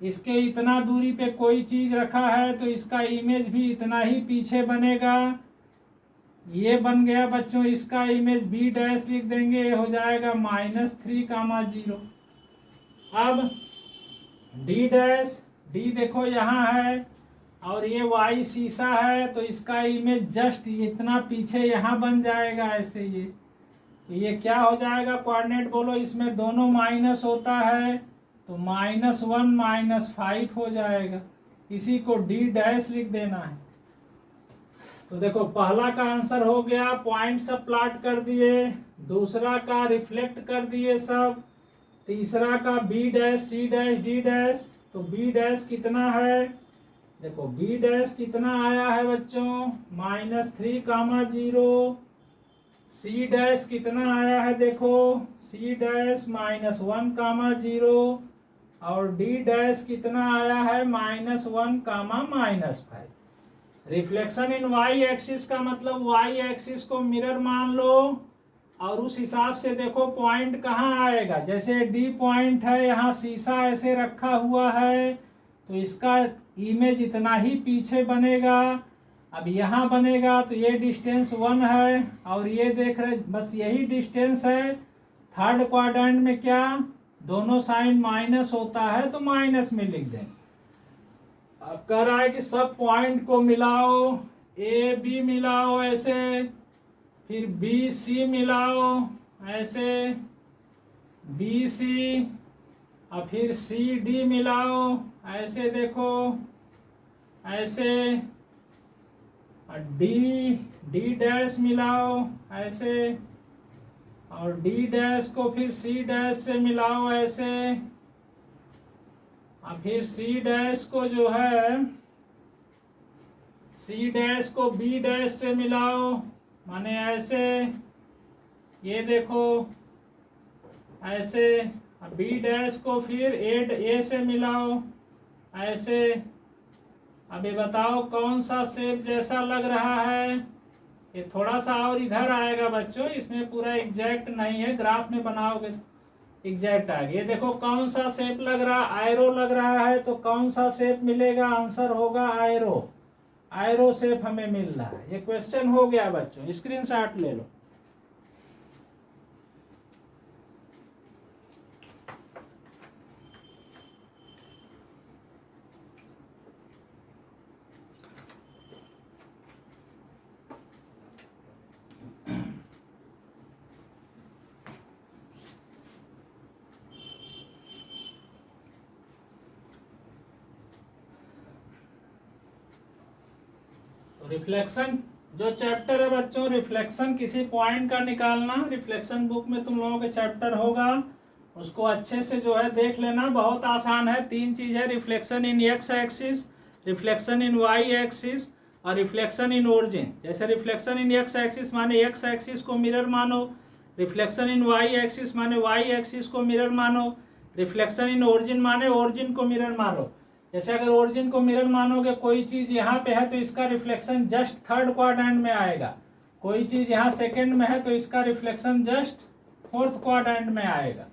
इसके इतना दूरी पे कोई चीज रखा है तो इसका इमेज भी इतना ही पीछे बनेगा। ये बन गया बच्चों इसका इमेज, B' लिख देंगे, ये हो जाएगा -3, 0। अब D देखो यहाँ है और ये Y शीशा है, तो इसका इमेज जस्ट इतना पीछे यहाँ बन जाएगा ऐसे। ये तो ये क्या हो जाएगा, कोऑर्डिनेट बोलो, इसमें दोनों माइनस होता है तो -1, -5 हो जाएगा, इसी को D' लिख देना है। तो देखो पहला का आंसर हो गया, पॉइंट सब प्लॉट कर दिए, दूसरा का रिफ्लेक्ट कर दिए सब, तीसरा का B', C', D'। तो B' कितना है, देखो B' कितना आया है बच्चों, -3, 0। C' कितना आया है, देखो C' -1, 0। और D' कितना आया है, -1, -5। रिफ्लेक्शन इन Y एक्सिस का मतलब Y एक्सिस को मिरर मान लो और उस हिसाब से देखो पॉइंट कहाँ आएगा। जैसे D पॉइंट है, यहाँ शीशा ऐसे रखा हुआ है तो इसका इमेज इतना ही पीछे बनेगा। अब यहाँ बनेगा तो ये डिस्टेंस 1 है और ये देख रहे बस यही डिस्टेंस है। थर्ड क्वाड्रेंट में क्या, दोनों साइन माइनस होता है तो माइनस में लिख दें। अब कह रहा है कि सब पॉइंट को मिलाओ, AB मिलाओ ऐसे, फिर BC मिलाओ ऐसे, BC और फिर CD मिलाओ ऐसे, देखो ऐसे, और D' मिलाओ ऐसे, और D' को फिर C' से मिलाओ ऐसे, और फिर C' को जो है C' को B' से मिलाओ, माने ऐसे, ये देखो ऐसे, B' को फिर A से मिलाओ ऐसे। अब ये बताओ कौन सा शेप जैसा लग रहा है। ये थोड़ा सा और इधर आएगा बच्चों, इसमें पूरा एग्जैक्ट नहीं है, ग्राफ में बनाओगे एग्जैक्ट आएगा। ये देखो कौन सा शेप लग रहा, एरो लग रहा है, तो कौन सा शेप मिलेगा, आंसर होगा एरो। एरो शेप हमें मिल रहा है। ये क्वेश्चन हो गया बच्चों, स्क्रीनशॉट ले लो। रिफ्लेक्शन जो चैप्टर है बच्चों, रिफ्लेक्शन किसी पॉइंट का निकालना, रिफ्लेक्शन बुक में तुम लोगों के चैप्टर होगा, उसको अच्छे से जो है देख लेना, बहुत आसान है। 3 चीज है, reflection in x axis, reflection in y axis और रिफ्लेक्शन इन ओरिजिन, जैसे रिफ्लेक्शन इन एक्स एक्सिस माने एक्स एक्सिस को मिरर मानो, रिफ्लेक्शन इन वाई एक्सिस माने वाई एक्सिस को मिरर मानो, रिफ्लेक्शन इन ओरिजिन माने ओरिजिन को मिरर मानो। जैसे अगर ओरिजिन को मिरर मानोगे, कोई चीज यहाँ पे है तो इसका रिफ्लेक्शन जस्ट थर्ड क्वाड्रेंट में आएगा, कोई चीज यहाँ सेकंड में है तो इसका रिफ्लेक्शन जस्ट फोर्थ क्वाड्रेंट में आएगा।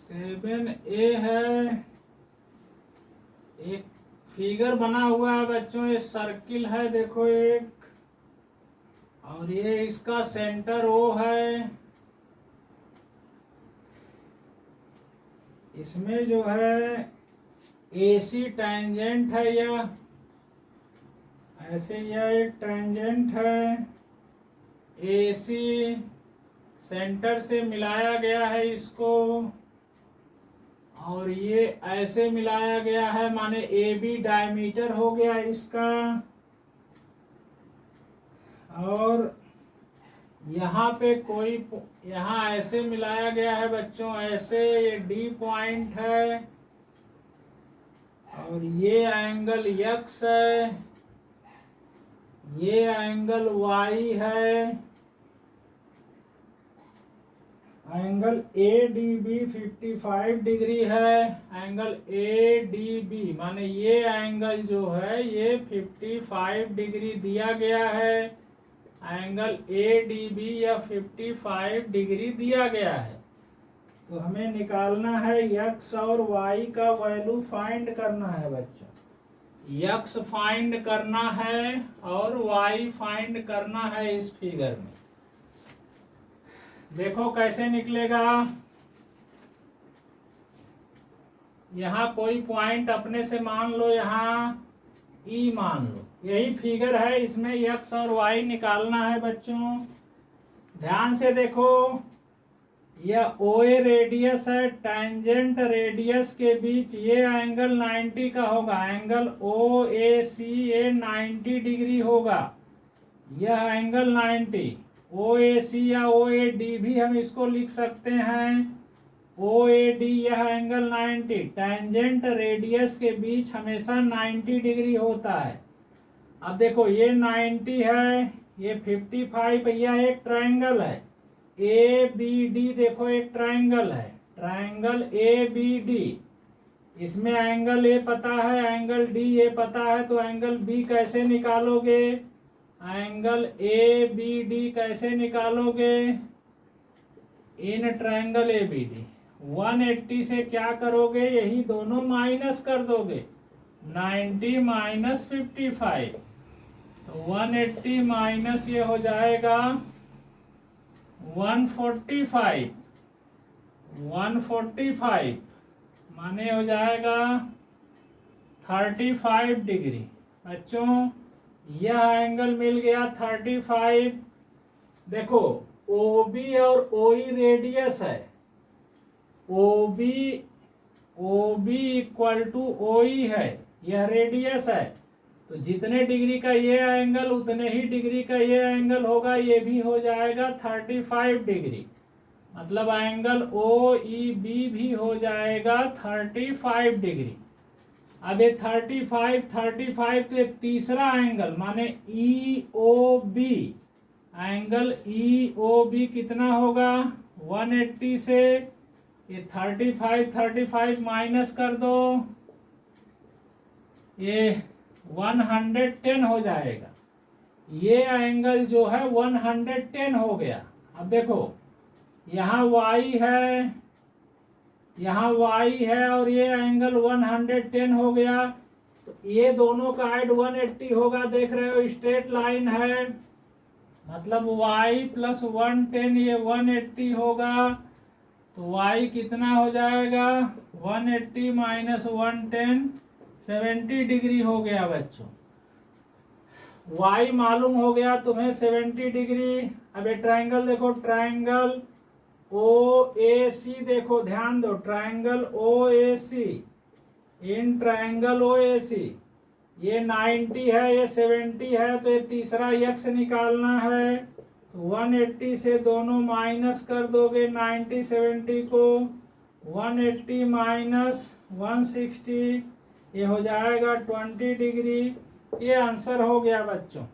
सेवन ए है, एक फिगर बना हुआ है बच्चों, ये सर्किल है देखो एक, और ये इसका सेंटर ओ है। इसमें जो है AC टेंजेंट है, यह ऐसे यह एक टेंजेंट है, AC सेंटर से मिलाया गया है इसको, और ये ऐसे मिलाया गया है, माने AB डायमीटर हो गया इसका, और यहाँ पे कोई यहाँ ऐसे मिलाया गया है बच्चों, ऐसे ये D पॉइंट है, और ये एंगल X है, ये एंगल Y है, एंगल ADB 55 डिग्री है, एंगल ADB माने ये एंगल जो है ये 55 डिग्री दिया गया है, एंगल ADB या 55 डिग्री दिया गया है। तो हमें निकालना है x और y का वैल्यू फाइंड करना है बच्चों, x फाइंड करना है और y फाइंड करना है इस फिगर में। देखो कैसे निकलेगा, यहाँ कोई पॉइंट अपने से मान लो, यहाँ E मान लो, यही फिगर है, इसमें x और y निकालना है बच्चों। ध्यान से देखो, यह OA रेडियस है, टेंजेंट रेडियस के बीच ये एंगल 90 का होगा, एंगल OACA 90 डिग्री होगा, यह एंगल 90। OAC या OAD भी हम इसको लिख सकते हैं, OAD यह एंगल 90, टेंजेंट रेडियस के बीच हमेशा 90 डिग्री होता है। अब देखो ये 90 है, ये 55, यह एक ट्रायंगल है ABD, देखो एक ट्रायंगल है, ट्रायंगल ABD, इसमें एंगल A पता है, एंगल D ये पता है, तो एंगल B कैसे निकालोगे, एंगल ABD कैसे निकालोगे, इन ट्रायंगल ABD 180 से क्या करोगे, यही दोनों माइनस कर दोगे, 90 माइनस 55, तो 180 माइनस ये हो जाएगा 145, 145 माने हो जाएगा 35 डिग्री। बच्चों यह एंगल मिल गया 35। देखो OB और OE रेडियस है, OB इक्वल टू OE है, यह रेडियस है, तो जितने डिग्री का ये एंगल उतने ही डिग्री का ये एंगल होगा, ये भी हो जाएगा 35 डिग्री, मतलब एंगल OEB भी हो जाएगा 35 डिग्री। अब ये 35 तो एक तीसरा एंगल माने EOB, एंगल EOB कितना होगा, 180 से ये 35 माइनस कर दो, ये 110 हो जाएगा, ये एंगल जो है 110 हो गया। अब देखो यहाँ y है, यहाँ y है, और ये एंगल 110 हो गया, तो ये दोनों का ऐड 180 होगा, देख रहे हो स्ट्रेट लाइन है, मतलब y प्लस 110 ये 180 होगा, तो y कितना हो जाएगा, 180 माइनस 110 70 डिग्री हो गया बच्चों, y मालूम हो गया तुम्हें 70 डिग्री। अब ये ट्राइंगल देखो, ट्राइंगल ओ ए सी, देखो ध्यान दो, triangle O A C, in triangle O ए सी ये 90 है, ये 70 है, तो ये तीसरा यक्स निकालना है। तो 180 से दोनों माइनस कर दोगे 90 70 को, 180 माइनस 160, ये हो जाएगा 20 डिग्री। ये आंसर हो गया बच्चों।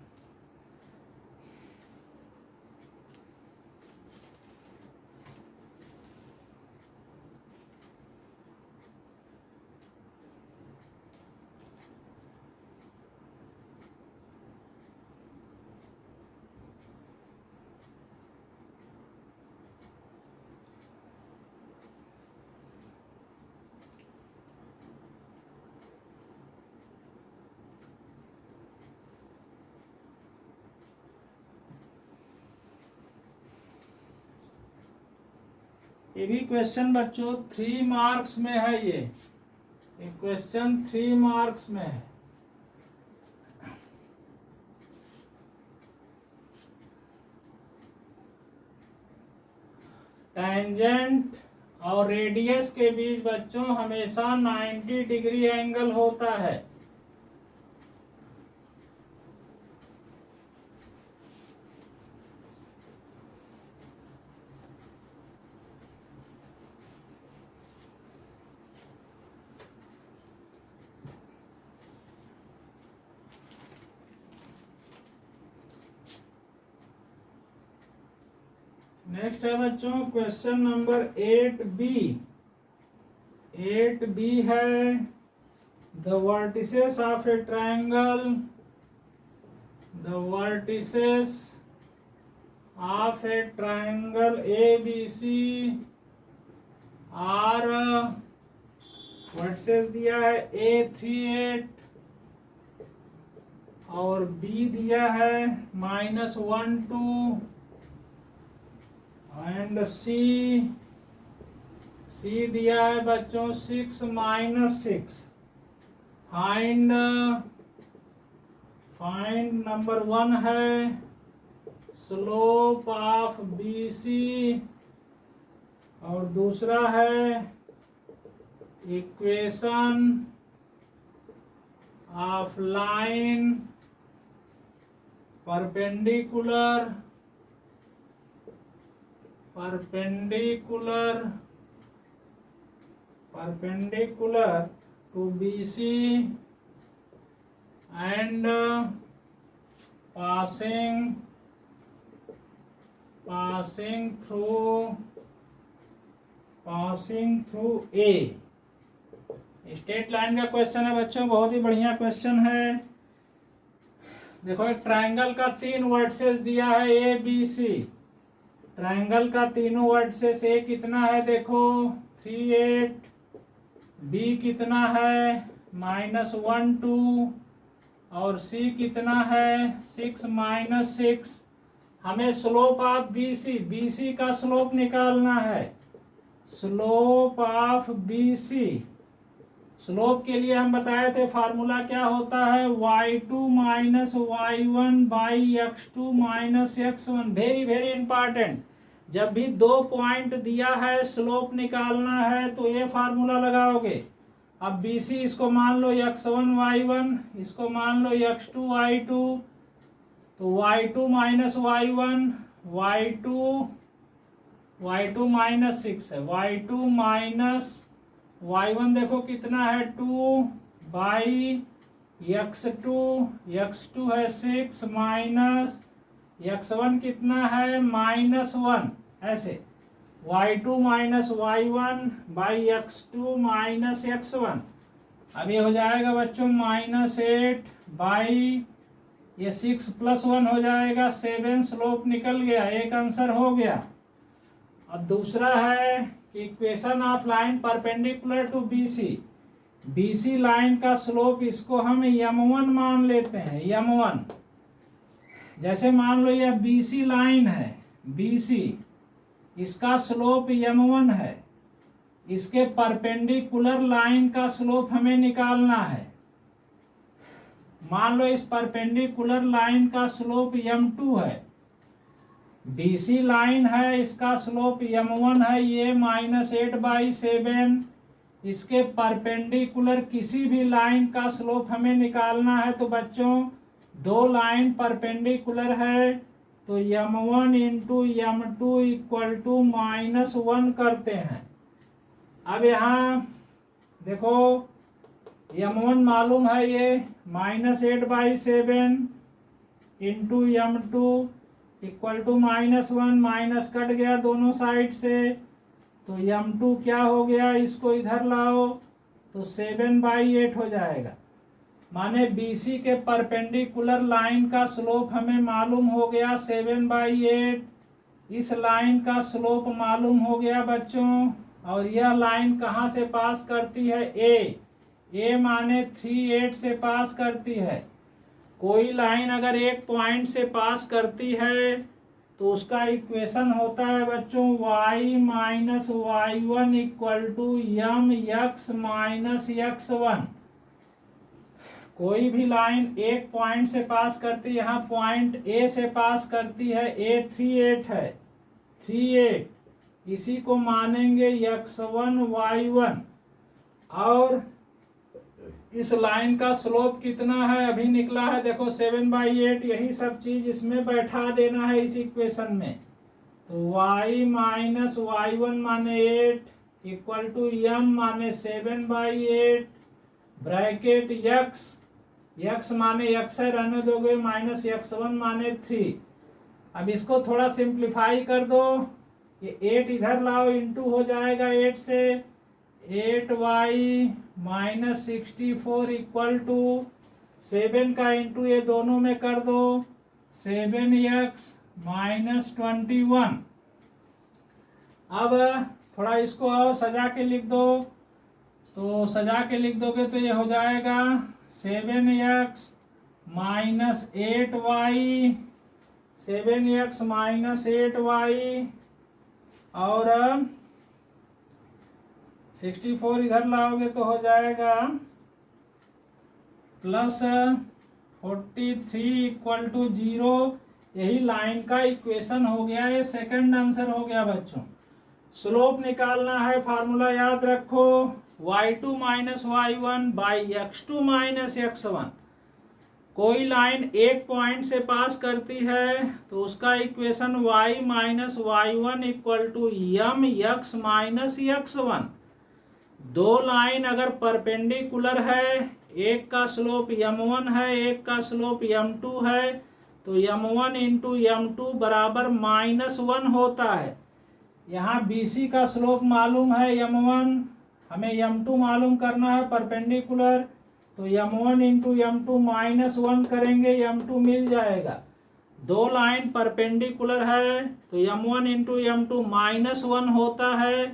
ये भी क्वेश्चन बच्चों 3 मार्क्स में है। ये क्वेश्चन 3 मार्क्स में है। टेंजेंट और रेडियस के बीच बच्चों हमेशा 90 डिग्री एंगल होता है। नेक्स्ट है बच्चों क्वेश्चन नंबर 8B। 8B है the vertices of a triangle, the vertices of a triangle ABC are, vertices दिया है A38 और B दिया है -1 2 एंड सी दिया है बच्चों 6 -6। फाइंड नंबर 1 है स्लोप ऑफ BC और दूसरा है equation of line perpendicular to BC and passing through A। Straight line का क्वेश्चन है बच्चों, बहुत ही बढ़िया क्वेश्चन है। देखो एक ट्राइंगल का 3 वर्टिसेस दिया है ABC। ट्राइंगल का तीनों वर्टिसेस A कितना है देखो 38, B कितना है -1 2 और C कितना है 6 -6। हमें स्लोप ऑफ BC का स्लोप निकालना है। स्लोप ऑफ BC, स्लोप के लिए हम बताए थे फार्मूला क्या होता है, y2 y1 x2 x1। Very very important, जब भी 2 पॉइंट दिया है स्लोप निकालना है तो ये फार्मूला लगाओगे। अब BC इसको मान लो x1 y1, इसको मान लो x2 y2, तो y2 y1 y2 -6 है, y2 y1 देखो कितना है 2 x2 है 6 माइनस x1 कितना है -1, ऐसे y2 y1 x2 x1। अब ये हो जाएगा बच्चों -8 ये 6 + 1 हो जाएगा 7। स्लोप निकल गया, एक आंसर हो गया। अब दूसरा है equation of line perpendicular to BC line का स्लोप, इसको हम m1 मान लेते हैं। m1 जैसे मान लो यह BC लाइन है, BC इसका स्लोप m1 है, इसके परपेंडिकुलर लाइन का स्लोप हमें निकालना है। मान लो इस परपेंडिकुलर लाइन का स्लोप m2 है, BC लाइन है, इसका स्लोप m1 है, ये -8/7। इसके परपेंडिकुलर किसी भी लाइन का स्लोप हमें निकालना है। तो बच्चों दो लाइन परपेंडिकुलर है तो m1 into m2 equal to -1 करते हैं। अब यहाँ देखो m1 मालूम है, ये -8/7 into m2 equal to -1, minus कट गया दोनों साइड से, तो m2 क्या हो गया, इसको इधर लाओ तो 7/8 हो जाएगा। माने BC के परपेंडिकुलर लाइन का स्लोप हमें मालूम हो गया 7/8। इस लाइन का स्लोप मालूम हो गया बच्चों। और यह लाइन कहाँ से पास करती है, ए माने 3/8 से पास करती है। कोई लाइन अगर एक पॉइंट से पास करती है तो उसका इक्वेशन होता है बच्चों y minus y1 equal to mx minus x1। कोई भी लाइन एक पॉइंट से पास करती है, यहाँ पॉइंट A से पास करती है, A 3/8 है, 3/8 इसी को मानेंगे x1 y1। और इस लाइन का स्लोप कितना है, अभी निकला है देखो 7/8। यही सब चीज इसमें बैठा देना है इस इक्वेशन में। तो y माइनस y1 माने 8 इक्वल टू m माने 7/8 ब्रैकेट x माने x है, रहने दोगे, माइनस x1 माने 3। अब इसको थोड़ा सिंप्लीफाई कर दो, ये 8 इधर लाओ, इंटू हो जाएगा 8 से, 8y माइनस 64 इक्वल टू 7 का इंटू ये दोनों में कर दो, 7x माइनस 21। अब थोड़ा इसको और सजा के लिख दो, तो सजा के लिख दोगे तो ये हो जाएगा 7x minus 8y, 7x minus 8y और 64 इधर लाओगे तो हो जाएगा प्लस 43 इक्वल टू 0। यही लाइन का इक्वेशन हो गया, ये सेकंड आंसर हो गया बच्चों। स्लोप निकालना है, फार्मूला याद रखो, y2 minus y1 by x2 minus x1। कोई लाइन एक पॉइंट से पास करती है तो उसका equation y minus y1 equal to mx minus x1। दो लाइन अगर परपेंडिकुलर है, एक का स्लोप m1 है, एक का स्लोप m2 है, तो m1 इंटू m2 बराबर -1 होता है। यहाँ BC का स्लोप मालूम है m1, हमें m2 मालूम करना है परपेंडिकुलर, तो m1 इंटू m2 -1 करेंगे, m2 मिल जाएगा। दो लाइन परपेंडिकुलर है तो m1 इंटू m2 -1 होता है।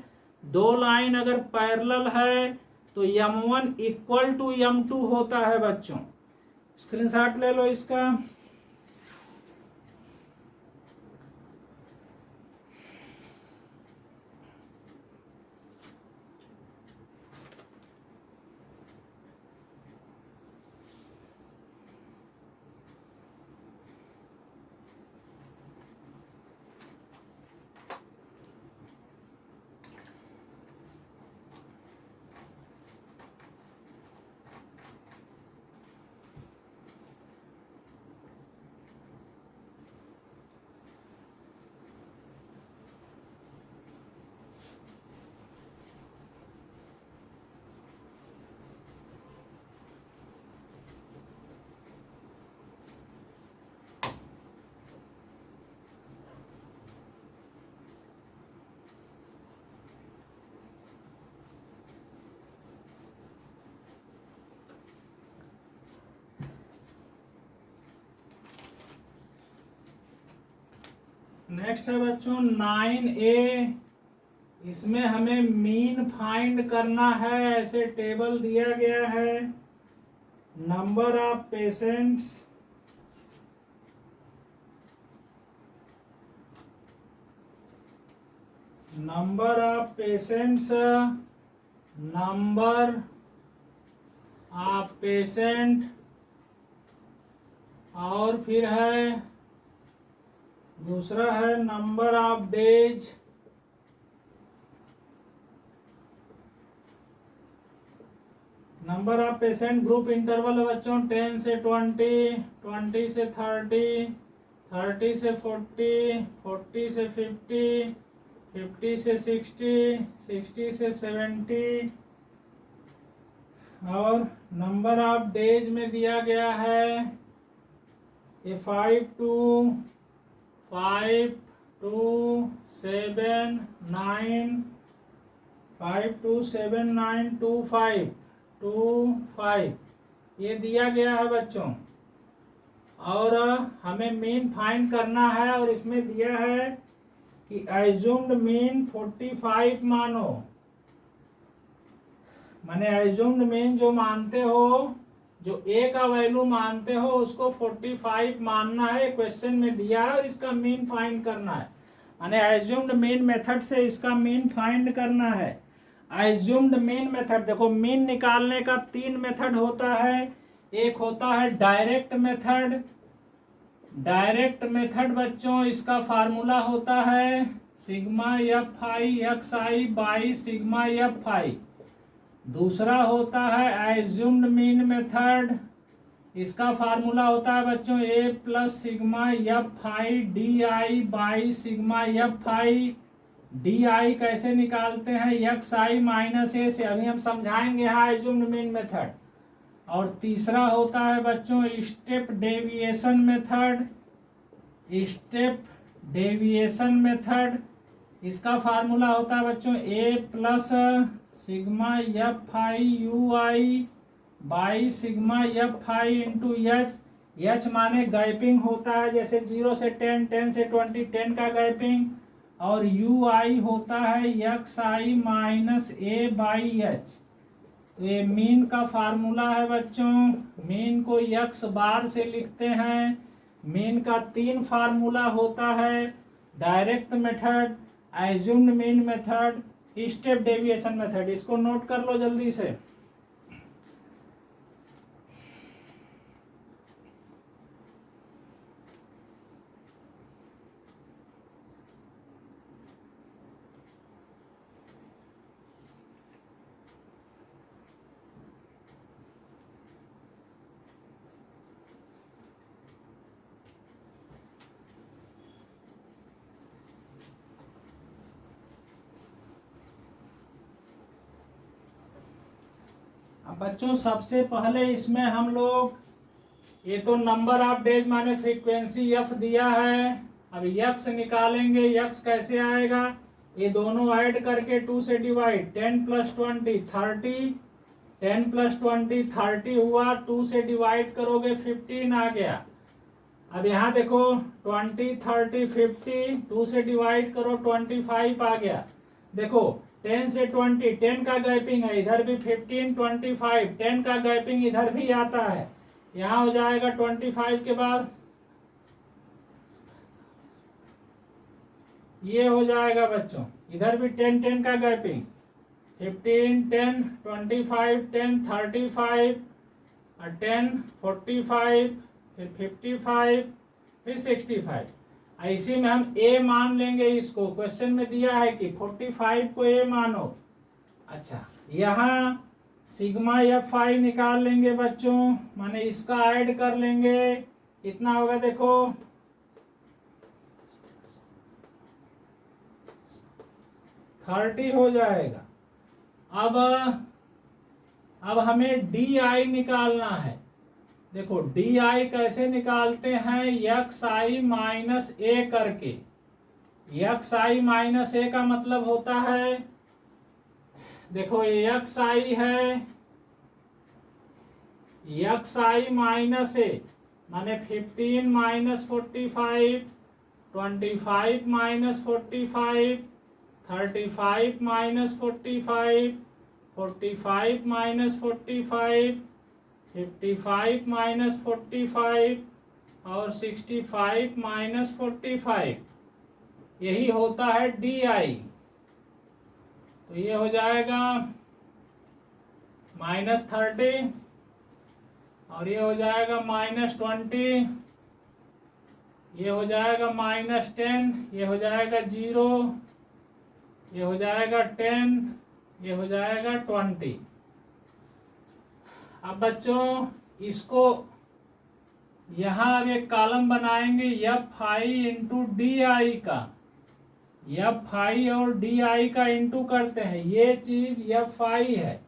दो लाइन अगर पैरेलल है तो m1 इक्वल टू m2 होता है बच्चों। स्क्रीनशॉट ले लो इसका। नेक्स्ट है बच्चों 9A। इसमें हमें मीन फाइंड करना है। ऐसे टेबल दिया गया है, number of patients, number of patients, number of patient और फिर है दूसरा है number of days, number of patient group interval है बच्चों 10 से 20, 20 से 30, 30 से 40, 40 से 50, 50 से 60, 60 से 70। और नंबर ऑफ डेज में दिया गया है ये 5 to 7, 9 2 5 ये दिया गया है बच्चों। और हमें मीन फाइंड करना है और इसमें दिया है कि एज्यूम्ड मीन 45 मानो, माने एज्यूम्ड मीन जो मानते हो, जो ए का वैल्यू मानते हो उसको 45 मानना है, क्वेश्चन में दिया है और इसका मीन फाइंड करना है। माने एज्यूम्ड मीन मेथड से इसका मीन फाइंड करना है। एज्यूम्ड मीन मेथड, देखो मीन निकालने का 3 मेथड होता है। एक होता है डायरेक्ट मेथड। डायरेक्ट मेथड बच्चों इसका फार्मूला होता है sigma F I X I by sigma F I. दूसरा होता है एज्यूम्ड मीन मेथड, इसका फार्मूला होता है बच्चों A plus sigma F I D I by sigma F I. D I कैसे निकालते हैं, एक्स आई माइनस ए से, अभी हम समझाएंगे यहाँ एज्यूम्ड मीन मेथड। और तीसरा होता है बच्चों step deviation method. Step deviation method इसका फार्मूला होता है बच्चों A plus sigma F I U I by sigma F I into H. H माने गैपिंग होता है, जैसे 0 से 10, 10 से 20, 10 का गैपिंग। और यू आई होता है x I minus A by H. तो ये मीन का फार्मूला है बच्चों। मीन को एक्स बार से लिखते हैं। मीन का 3 फार्मूला होता है, direct method, assumed mean method, step deviation method. इसको नोट कर लो जल्दी से। अब बच्चों सबसे पहले इसमें हम लोग, ये तो नंबर ऑफ डेज माने फ्रीक्वेंसी एफ दिया है। अब यक्स निकालेंगे। यक्स कैसे आएगा, ये दोनों ऐड करके 2 से डिवाइड, 10 प्लस 20 30, 10 प्लस 20 30 हुआ, 2 से डिवाइड करोगे 15 आ गया। अब यहाँ देखो 20 30 50, 2 से डिवाइड करो 25 आ गया। देखो 10 से 20, 10 का गैपिंग है, इधर भी 15 25, 10 का गैपिंग इधर भी आता है। यहाँ हो जाएगा 25 के बाद ये हो जाएगा बच्चों, इधर भी 10 10 का गैपिंग, 15 10 25 10 35 और 10 45 फिर 55 फिर 65। इसी में हम ए मान लेंगे। इसको क्वेश्चन में दिया है कि 45 को ए मानो। अच्छा, यहाँ सिग्मा एफ आई निकाल लेंगे बच्चों, माने इसका ऐड कर लेंगे, कितना होगा देखो 30 हो जाएगा। अब हमें डी आई निकालना है। देखो डी आई कैसे निकालते हैं, एक्स आई माइनस ए करके। एक्स आई माइनस ए का मतलब होता है, देखो ये एक्स आई है, एक्स आई माइनस ए माने 15 minus 45, 25 minus 45, 35 minus 45, 45 minus 45, 55 minus 45 और 65 माइनस 45, यही होता है डी आई। तो ये हो जाएगा -30 और ये हो जाएगा -20 ये हो जाएगा -10, ये हो जाएगा 0, ये हो जाएगा 10, ये हो जाएगा 20। अब बच्चों इसको यहाँ अब एक कॉलम बनाएंगे F I into D I का, एफ आई और डी आई का इंटू करते हैं, ये चीज एफ आई है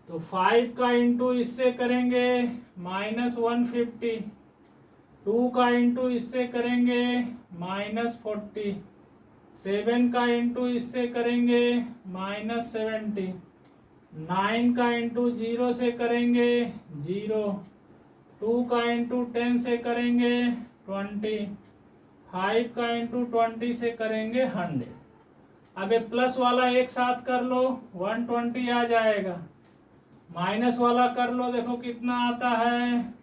तो 5 का इंटू इससे करेंगे -150, 2 का इंटू इससे करेंगे -40, 7 का इंटू इससे करेंगे -70, 9 का इंटू 0 से करेंगे 0, 2 का इंटू 10 से करेंगे 20, 5 का इंटू 20 से करेंगे 100। अब ये प्लस वाला एक साथ कर लो 120 आ जाएगा, माइनस वाला कर लो देखो कितना आता है,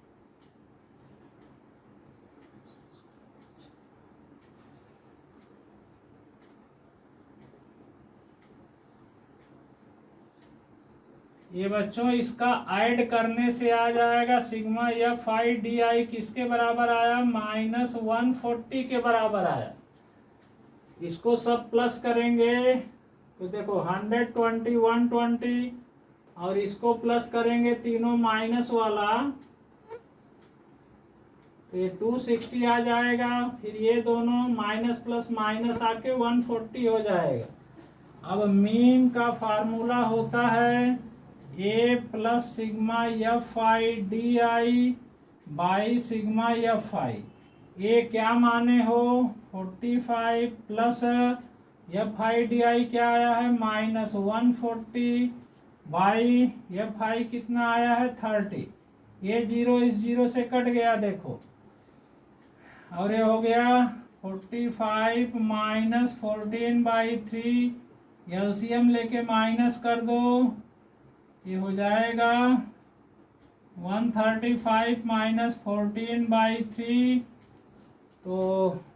ये बच्चों इसका ऐड करने से आ जाएगा सिग्मा एफ आई डी आई किसके बराबर आया, -140 के बराबर आया। इसको सब प्लस करेंगे तो देखो 120, 120 और इसको प्लस करेंगे तीनों माइनस वाला तो ये 260 आ जाएगा, फिर ये दोनों माइनस प्लस माइनस आके 140 हो जाएगा। अब मीन का फार्मूला होता है A plus sigma F I D I by sigma F I. A क्या माने हो 45 plus F I D I क्या आया है -140 बाई एफ आई कितना आया है 30। ये 0 इस 0 से कट गया देखो, और ये हो गया 45 माइनस 14/3, एलसीएम लेके माइनस कर दो, ये हो जाएगा 135 माइनस 14/3, तो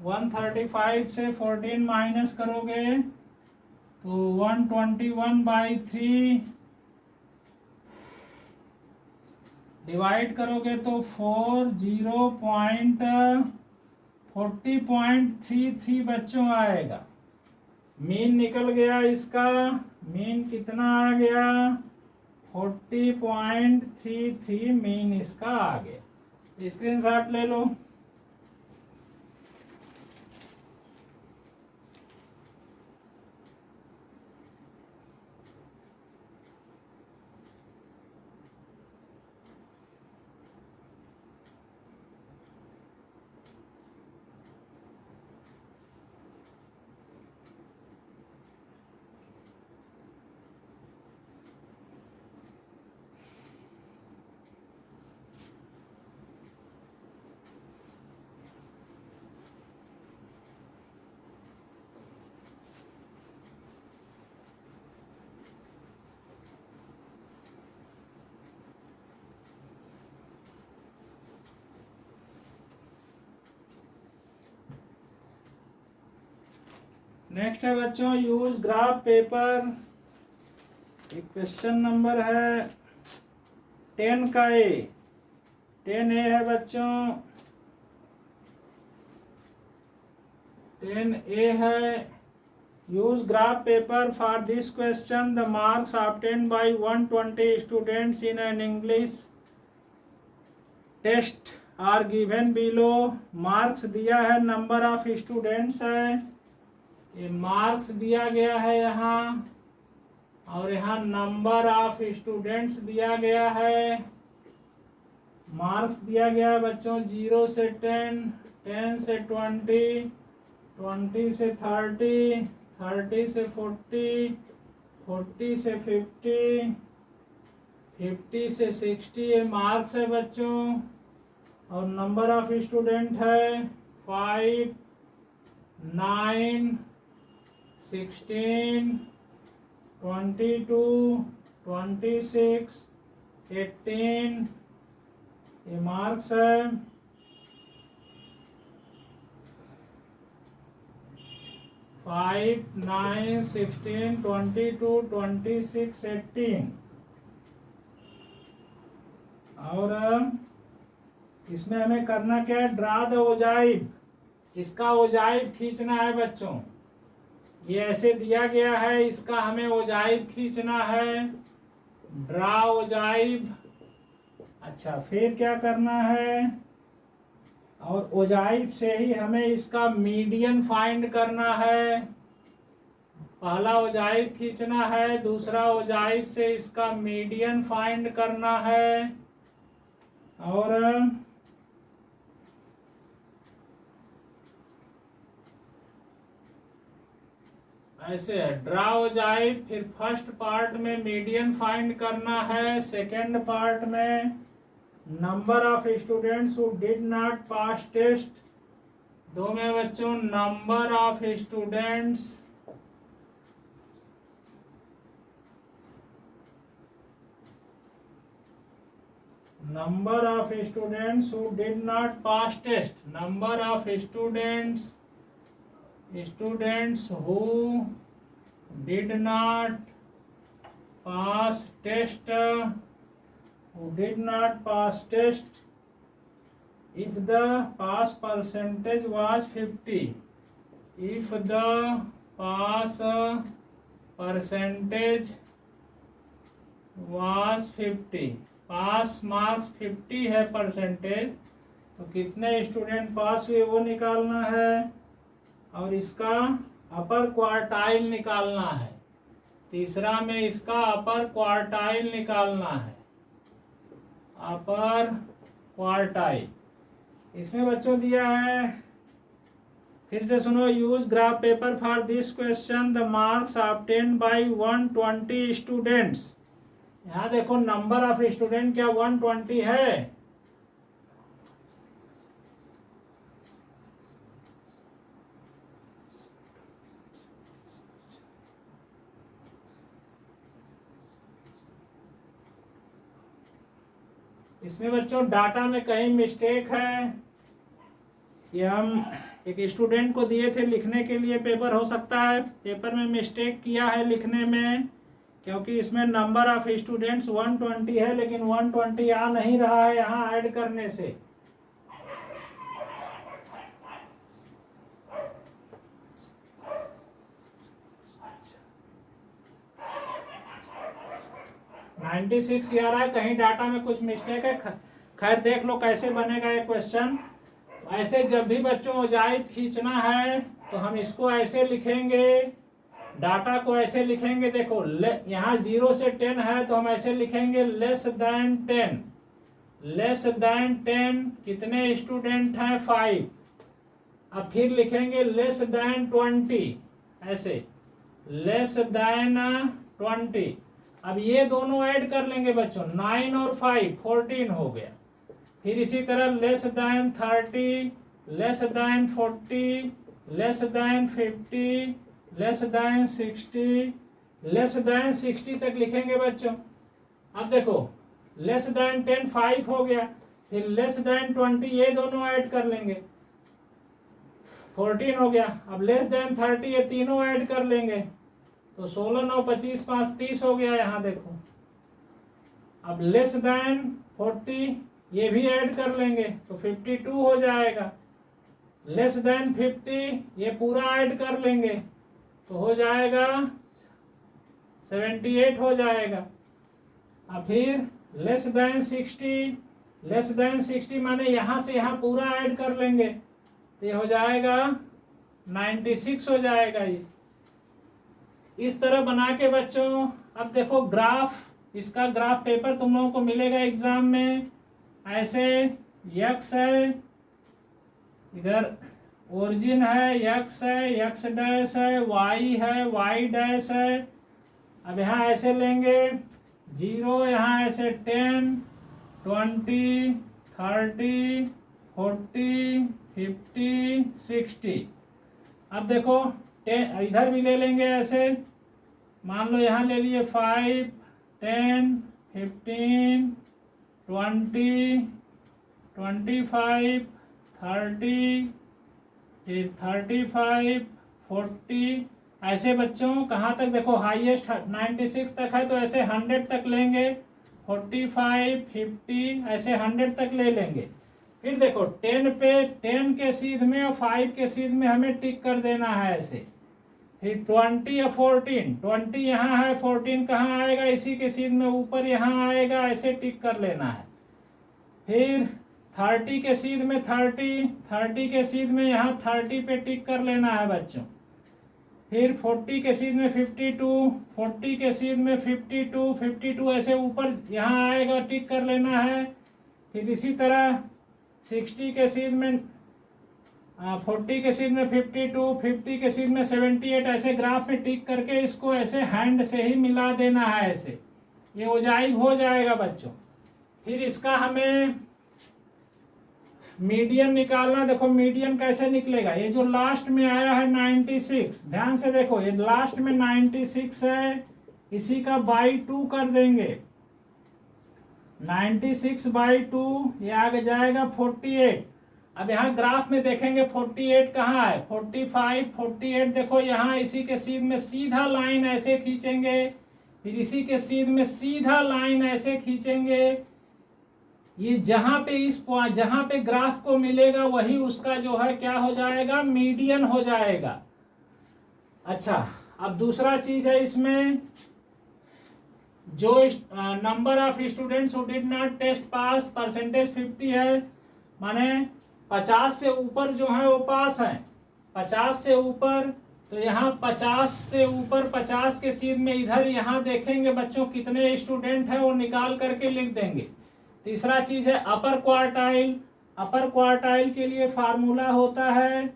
135 से 14 माइनस करोगे तो 121/3, डिवाइड करोगे तो 40.33 बच्चों आएगा। मीन निकल गया इसका, मीन कितना आ गया 40.33 मीन इसका आ गया। स्क्रीनशॉट ले लो। नेक्स्ट है बच्चों यूज ग्राफ पेपर। एक क्वेश्चन नंबर है 10 का ए, 10A है बच्चों, 10A है। Use graph paper for this question, the marks obtained by 120 students in an English test are given below. Marks दिया है, नंबर ऑफ स्टूडेंट्स है, ये मार्क्स दिया गया है यहाँ, और यहाँ नंबर ऑफ स्टूडेंट्स दिया गया है। मार्क्स दिया गया है बच्चों 0 से 10, 10 से 20, 20 से 30, 30 से 40, 40 से 50, 50 से 60 ये मार्क्स है बच्चों। और नंबर ऑफ स्टूडेंट है 5, 9, 16, 22, 26, 18 ये मार्क्स है। 5, 9, 16, 22, 26, 18 और इसमें हमें करना क्या है, ड्रा द ओजाइब, इसका ओजाइब खींचना है बच्चों। ये ऐसे दिया गया है, इसका हमें ओजाइब खींचना है, ड्रा ओजाइब। अच्छा, फिर क्या करना है, और ओजाइब से ही हमें इसका मीडियन फाइंड करना है। पहला ओजाइब खींचना है, दूसरा ओजाइब से इसका मीडियन फाइंड करना है, और ऐसे है ड्रा ओजाइब। फिर फर्स्ट पार्ट में मीडियन फाइंड करना है, सेकेंड पार्ट में number of students who did not pass test. दो में बच्चों number of students who did not pass test, number of students who did not pass test, if the pass percentage was 50, if the pass percentage was 50, pass marks 50 है percentage, तो कितने student पास हुए वो निकालना है, और इसका अपर क्वार्टाइल निकालना है। तीसरा में इसका अपर क्वार्टाइल निकालना है, अपर क्वार्टाइल। इसमें बच्चों दिया है, फिर से सुनो, use graph paper for this question, the marks obtained bye 120 students. यहाँ देखो नंबर ऑफ स्टूडेंट क्या 120 है, इसमें बच्चों डाटा में कहीं मिस्टेक है। ये हम एक स्टूडेंट को दिए थे लिखने के लिए पेपर, हो सकता है पेपर में मिस्टेक किया है लिखने में, क्योंकि इसमें नंबर ऑफ स्टूडेंट्स 120 है, लेकिन 120 आ नहीं रहा है यहाँ ऐड करने से। अच्छा, 96 आ रहा है, कहीं डाटा में कुछ मिस्टेक है। खैर देख लो कैसे बनेगा ये क्वेश्चन। ऐसे जब भी बच्चों ओजाइब खींचना है तो हम इसको ऐसे लिखेंगे, डाटा को ऐसे लिखेंगे। देखो यहाँ 0 से 10 है तो हम ऐसे लिखेंगे लेस देन 10, लेस देन 10 कितने स्टूडेंट हैं 5। अब फिर लिखेंगे लेस देन 20, ऐसे लेस देन 20। अब ये दोनों ऐड कर लेंगे बच्चों, 9 और 5 14 हो गया। फिर इसी तरह less than 30, less than 40, less than 50, less than 60, less than 60 तक लिखेंगे बच्चों। अब देखो लेस देन 10 5 हो गया, फिर लेस देन 20 ये दोनों ऐड कर लेंगे, 14 हो गया। अब लेस देन 30 ये तीनों ऐड कर लेंगे, तो 16 9 25 5 30 हो गया। यहाँ देखो अब लेस देन 40 ये भी ऐड कर लेंगे तो 52 हो जाएगा। लेस देन 50 ये पूरा ऐड कर लेंगे तो हो जाएगा 78 हो जाएगा। अब फिर लेस देन 60, लेस देन 60 माने यहाँ से यहाँ पूरा ऐड कर लेंगे तो ये हो जाएगा 96 हो जाएगा। ये इस तरह बना के बच्चों, अब देखो ग्राफ, इसका ग्राफ पेपर तुम लोगों को मिलेगा एग्जाम में। ऐसे यक्स है, इधर ओरिजिन है, यक्स है, यक्स डैश है, वाई है, वाई डैश है। अब यहाँ ऐसे लेंगे 0, यहाँ ऐसे 10, 20, 30, 40, 50, 60। अब देखो इधर भी ले लेंगे ऐसे, मान लो यहाँ ले लिए 5, 10, 15, 20, 25, 30, फिर 35, 40। ऐसे बच्चों कहाँ तक देखो हाईएस्ट 96 तक है तो ऐसे 100 तक लेंगे, 45, 50 ऐसे 100 तक ले लेंगे। फिर देखो 10 पे 10 के सीध में और 5 के सीध में हमें टिक कर देना है ऐसे। फिर 20 और 14, 20 यहाँ है, 14 कहाँ आएगा, इसी के सीध में ऊपर यहाँ आएगा, ऐसे टिक कर लेना है। फिर 30 के सीध में 30, 30 के सीध में यहाँ 30 पे टिक कर लेना है बच्चों। फिर 40 के सीध में 52, 40 के सीध में 52, 52 ऐसे ऊपर यहाँ आएगा, टिक कर लेना है। फिर इसी तरह 60 के सीध में 40 के सीध में 52, 50 के सीध में 78 ऐसे ग्राफ में टिक करके इसको ऐसे हैंड से ही मिला देना है ऐसे, ये ओजाइव हो जाएगा बच्चों। फिर इसका हमें मीडियन निकालना। देखो मीडियन कैसे निकलेगा, ये जो लास्ट में आया है 96, ध्यान से देखो ये लास्ट में 96 है, इसी का बाई 2 कर देंगे। 96 बाई 2 ये आगे जाएगा 48। अब यहाँ ग्राफ में देखेंगे 48 कहाँ है, 45, 48 देखो यहाँ इसी के सीध में सीधा लाइन ऐसे खींचेंगे, फिर इसी के सीध में सीधा लाइन ऐसे खींचेंगे। ये जहां पे ग्राफ को मिलेगा वही उसका जो है क्या हो जाएगा, मीडियन हो जाएगा। अच्छा, अब दूसरा चीज है इसमें, जो number of students who did not test pass percentage 50 है, माने 50 से ऊपर जो है वो पास है, 50 से ऊपर। तो यहाँ 50 से ऊपर 50 के सीध में इधर यहाँ देखेंगे बच्चों कितने स्टूडेंट है, वो निकाल करके लिख देंगे। तीसरा चीज है अपर क्वार्टाइल। अपर क्वार्टाइल के लिए फार्मूला होता है,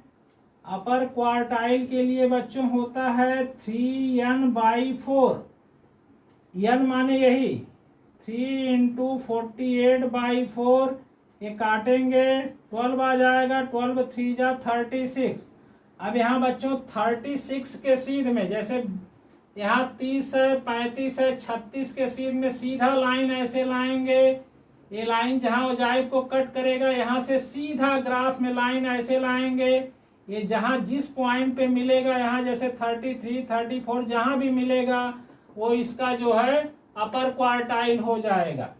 अपर क्वार्टाइल के लिए बच्चों होता है 3n/4। n माने यही 3 × 48/4, ये काटेंगे 12 आ जाएगा, 12 3 जा 36। अब यहाँ बच्चों 36 के सीध में, जैसे यहाँ 30 है, 35 है, 36 के सीध में सीधा लाइन ऐसे लाएंगे। ये लाइन जहाँ ओजाइव को कट करेगा यहाँ से सीधा ग्राफ में लाइन ऐसे लाएंगे। ये जहाँ जिस पॉइंट पे मिलेगा, यहाँ जैसे 33, 34 जहाँ भी मिलेगा वो इसका जो है अपर क्वार्टाइल हो जाएगा।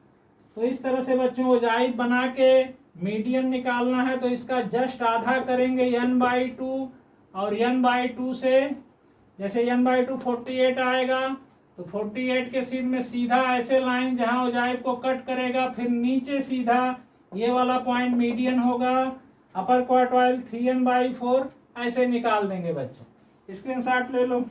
तो इस तरह से बच्चों ओजाइव बना के मीडियन निकालना है, तो इसका जस्ट आधा करेंगे n/2, और n/2 से जैसे n/2 48 आएगा, तो 48 के सीध में सीधा ऐसे लाइन जहां ओजाइव को कट करेगा, फिर नीचे सीधा ये वाला पॉइंट मीडियन होगा। अपर क्वार्टाइल 3n/4 ऐसे निकाल देंगे बच्चों। स्क्रीनशॉट ले लो।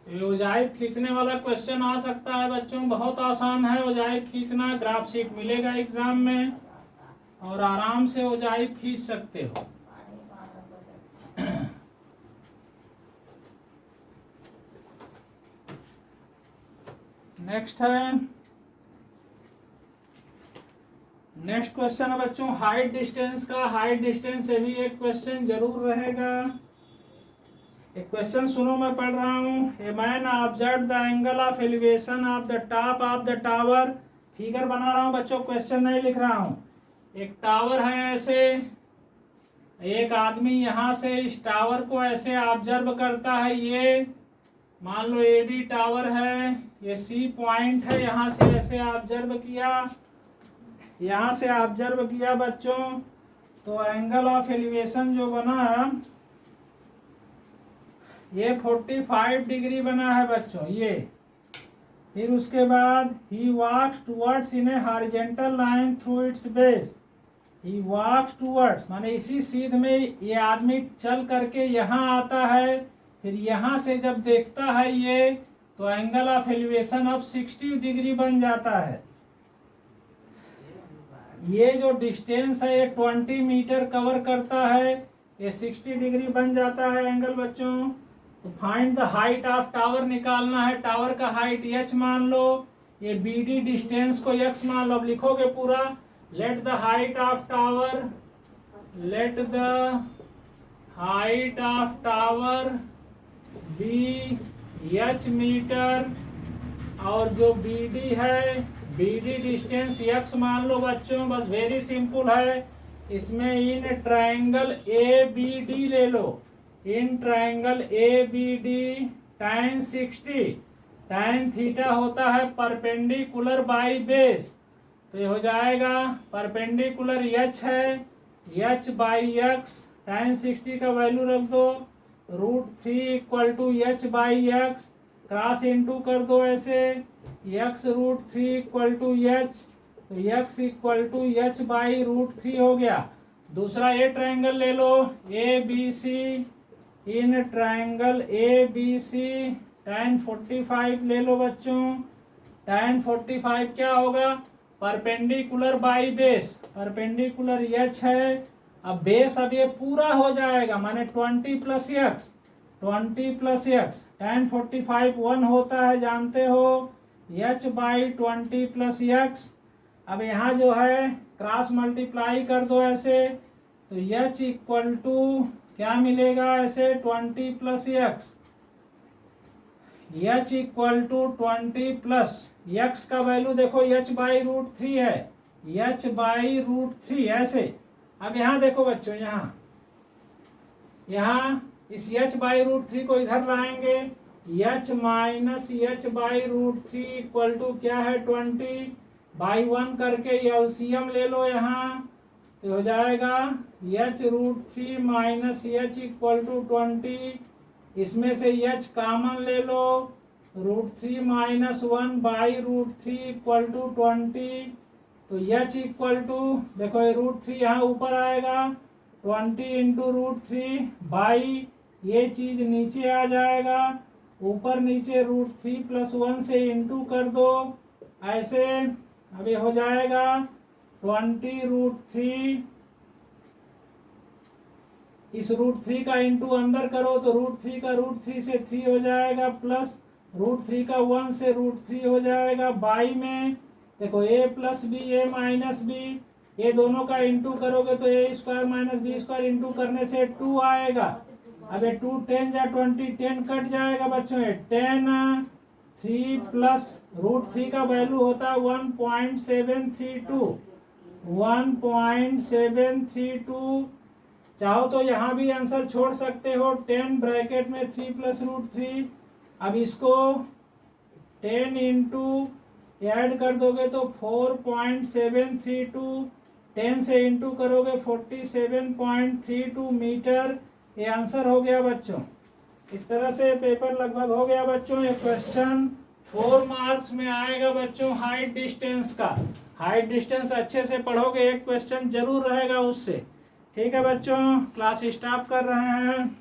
ओजाइव खींचने वाला क्वेश्चन आ सकता है बच्चों, बहुत आसान है ओजाइव खींचना। ग्राफ शीट मिलेगा एग्जाम में और आराम से ओजाइव खींच सकते हो। नेक्स्ट क्वेश्चन है बच्चों हाइट डिस्टेंस का। हाइट डिस्टेंस से भी एक क्वेश्चन जरूर रहेगा। एक क्वेश्चन सुनो, मैं पढ़ रहा हूँ। A man observe the angle of elevation of the top of the tower. Figure बना रहा हूँ बच्चों, क्वेश्चन नहीं लिख रहा हूँ। एक टावर है ऐसे, एक आदमी यहाँ से इस टावर को ऐसे ऑब्जर्व करता है। ये मान लो एडी टावर है, ये सी पॉइंट है, यहाँ से ऐसे ऑब्जर्व किया, यहाँ से ऑब्जर्व किया बच्चों। तो एंगल ऑफ एलिवेशन जो बना ये 45 डिग्री बना है बच्चों ये। फिर उसके बाद he walks towards in a horizontal line through its base. He walks towards माने इसी सीध में ये आदमी चल करके यहाँ आता है। फिर यहाँ से जब देखता है ये, तो एंगल ऑफ एलिवेशन अब 60 डिग्री बन जाता है। ये जो डिस्टेंस है ये 20 मीटर कवर करता है, ये 60 डिग्री बन जाता है एंगल बच्चों। तो find the height of tower निकालना है। टावर का हाइट h मान लो, ये BD डिस्टेंस को x मान लो। अब लिखोगे पूरा, let the height of tower let the height of tower be H metre, और जो बी डी है, बी डी डिस्टेंस एक्स मान लो बच्चों, बस वेरी सिंपल है। इसमें in triangle A B D ले लो, in triangle A B D tan 60, tan theta होता है परपेंडिकुलर बाई बेस, तो ये हो जाएगा परपेंडिकुलर एच है, एच बाई एक्स, tan 60 का वैल्यू रख दो, √3 equal to H by X, cross into कर दो ऐसे, एक्स √3 इक्वल टू एच, तो X equal to H by √3 हो गया। दूसरा ए ट्राइंगल ले लो, A B C, in triangle A B C tan 45 ले लो बच्चों, tan 45 क्या होगा, perpendicular by base, perpendicular H है, अब बेस अब ये पूरा हो जाएगा, माने 20 plus x, 20 plus x, tan 45 1 होता है जानते हो, एच बाई 20 प्लस एक्स। अब यहाँ जो है क्रॉस मल्टीप्लाई कर दो ऐसे, तो एच इक्वल टू क्या मिलेगा ऐसे 20 plus x, h equal to 20 plus x का वैल्यू देखो एच बाई √3 है, एच बाई √3 ऐसे। अब यहाँ देखो बच्चों, यहाँ इस एच बाई √3 को इधर लाएंगे, h minus h by √3 equal to क्या है 20 बाई 1 करके एलसीएम ले लो यहाँ, तो हो जाएगा h √3 minus h equal to 20, इसमें से एच कॉमन ले लो, √3 माइनस 1 बाई √3 इक्वल टू 20, तो एच इक्वल टू देखो ये √3 यहाँ ऊपर आएगा, 20 इंटू √3 बाई ये चीज नीचे आ जाएगा, ऊपर नीचे √3 प्लस 1 से इंटू कर दो ऐसे। अब ये हो जाएगा 20 √3, इस √3 का इंटू अंदर करो तो √3 का √3 से 3 हो जाएगा, प्लस √3 का 1 से √3 हो जाएगा, बाई में देखो a plus b, a minus b, ये दोनों का इंटू करोगे तो a square minus b square into करने से 2 आएगा। अब ये 2 10 या 20, 10 कट जाएगा बच्चों, ये 10 3 प्लस √3 का वैल्यू होता है 1.732, 1.732। चाहो तो यहाँ भी आंसर छोड़ सकते हो, 10 ब्रैकेट में 3 प्लस √3। अब इसको 10 इंटू ऐड कर दोगे तो 4.732, 10 से इंटू करोगे 47.32 मीटर, ये आंसर हो गया बच्चों। इस तरह से पेपर लगभग हो गया बच्चों। ये क्वेश्चन 4 मार्क्स में आएगा बच्चों, हाइट डिस्टेंस का। हाइट डिस्टेंस अच्छे से पढ़ोगे, एक क्वेश्चन जरूर रहेगा उससे। ठीक है बच्चों, क्लास स्टॉप कर रहे हैं।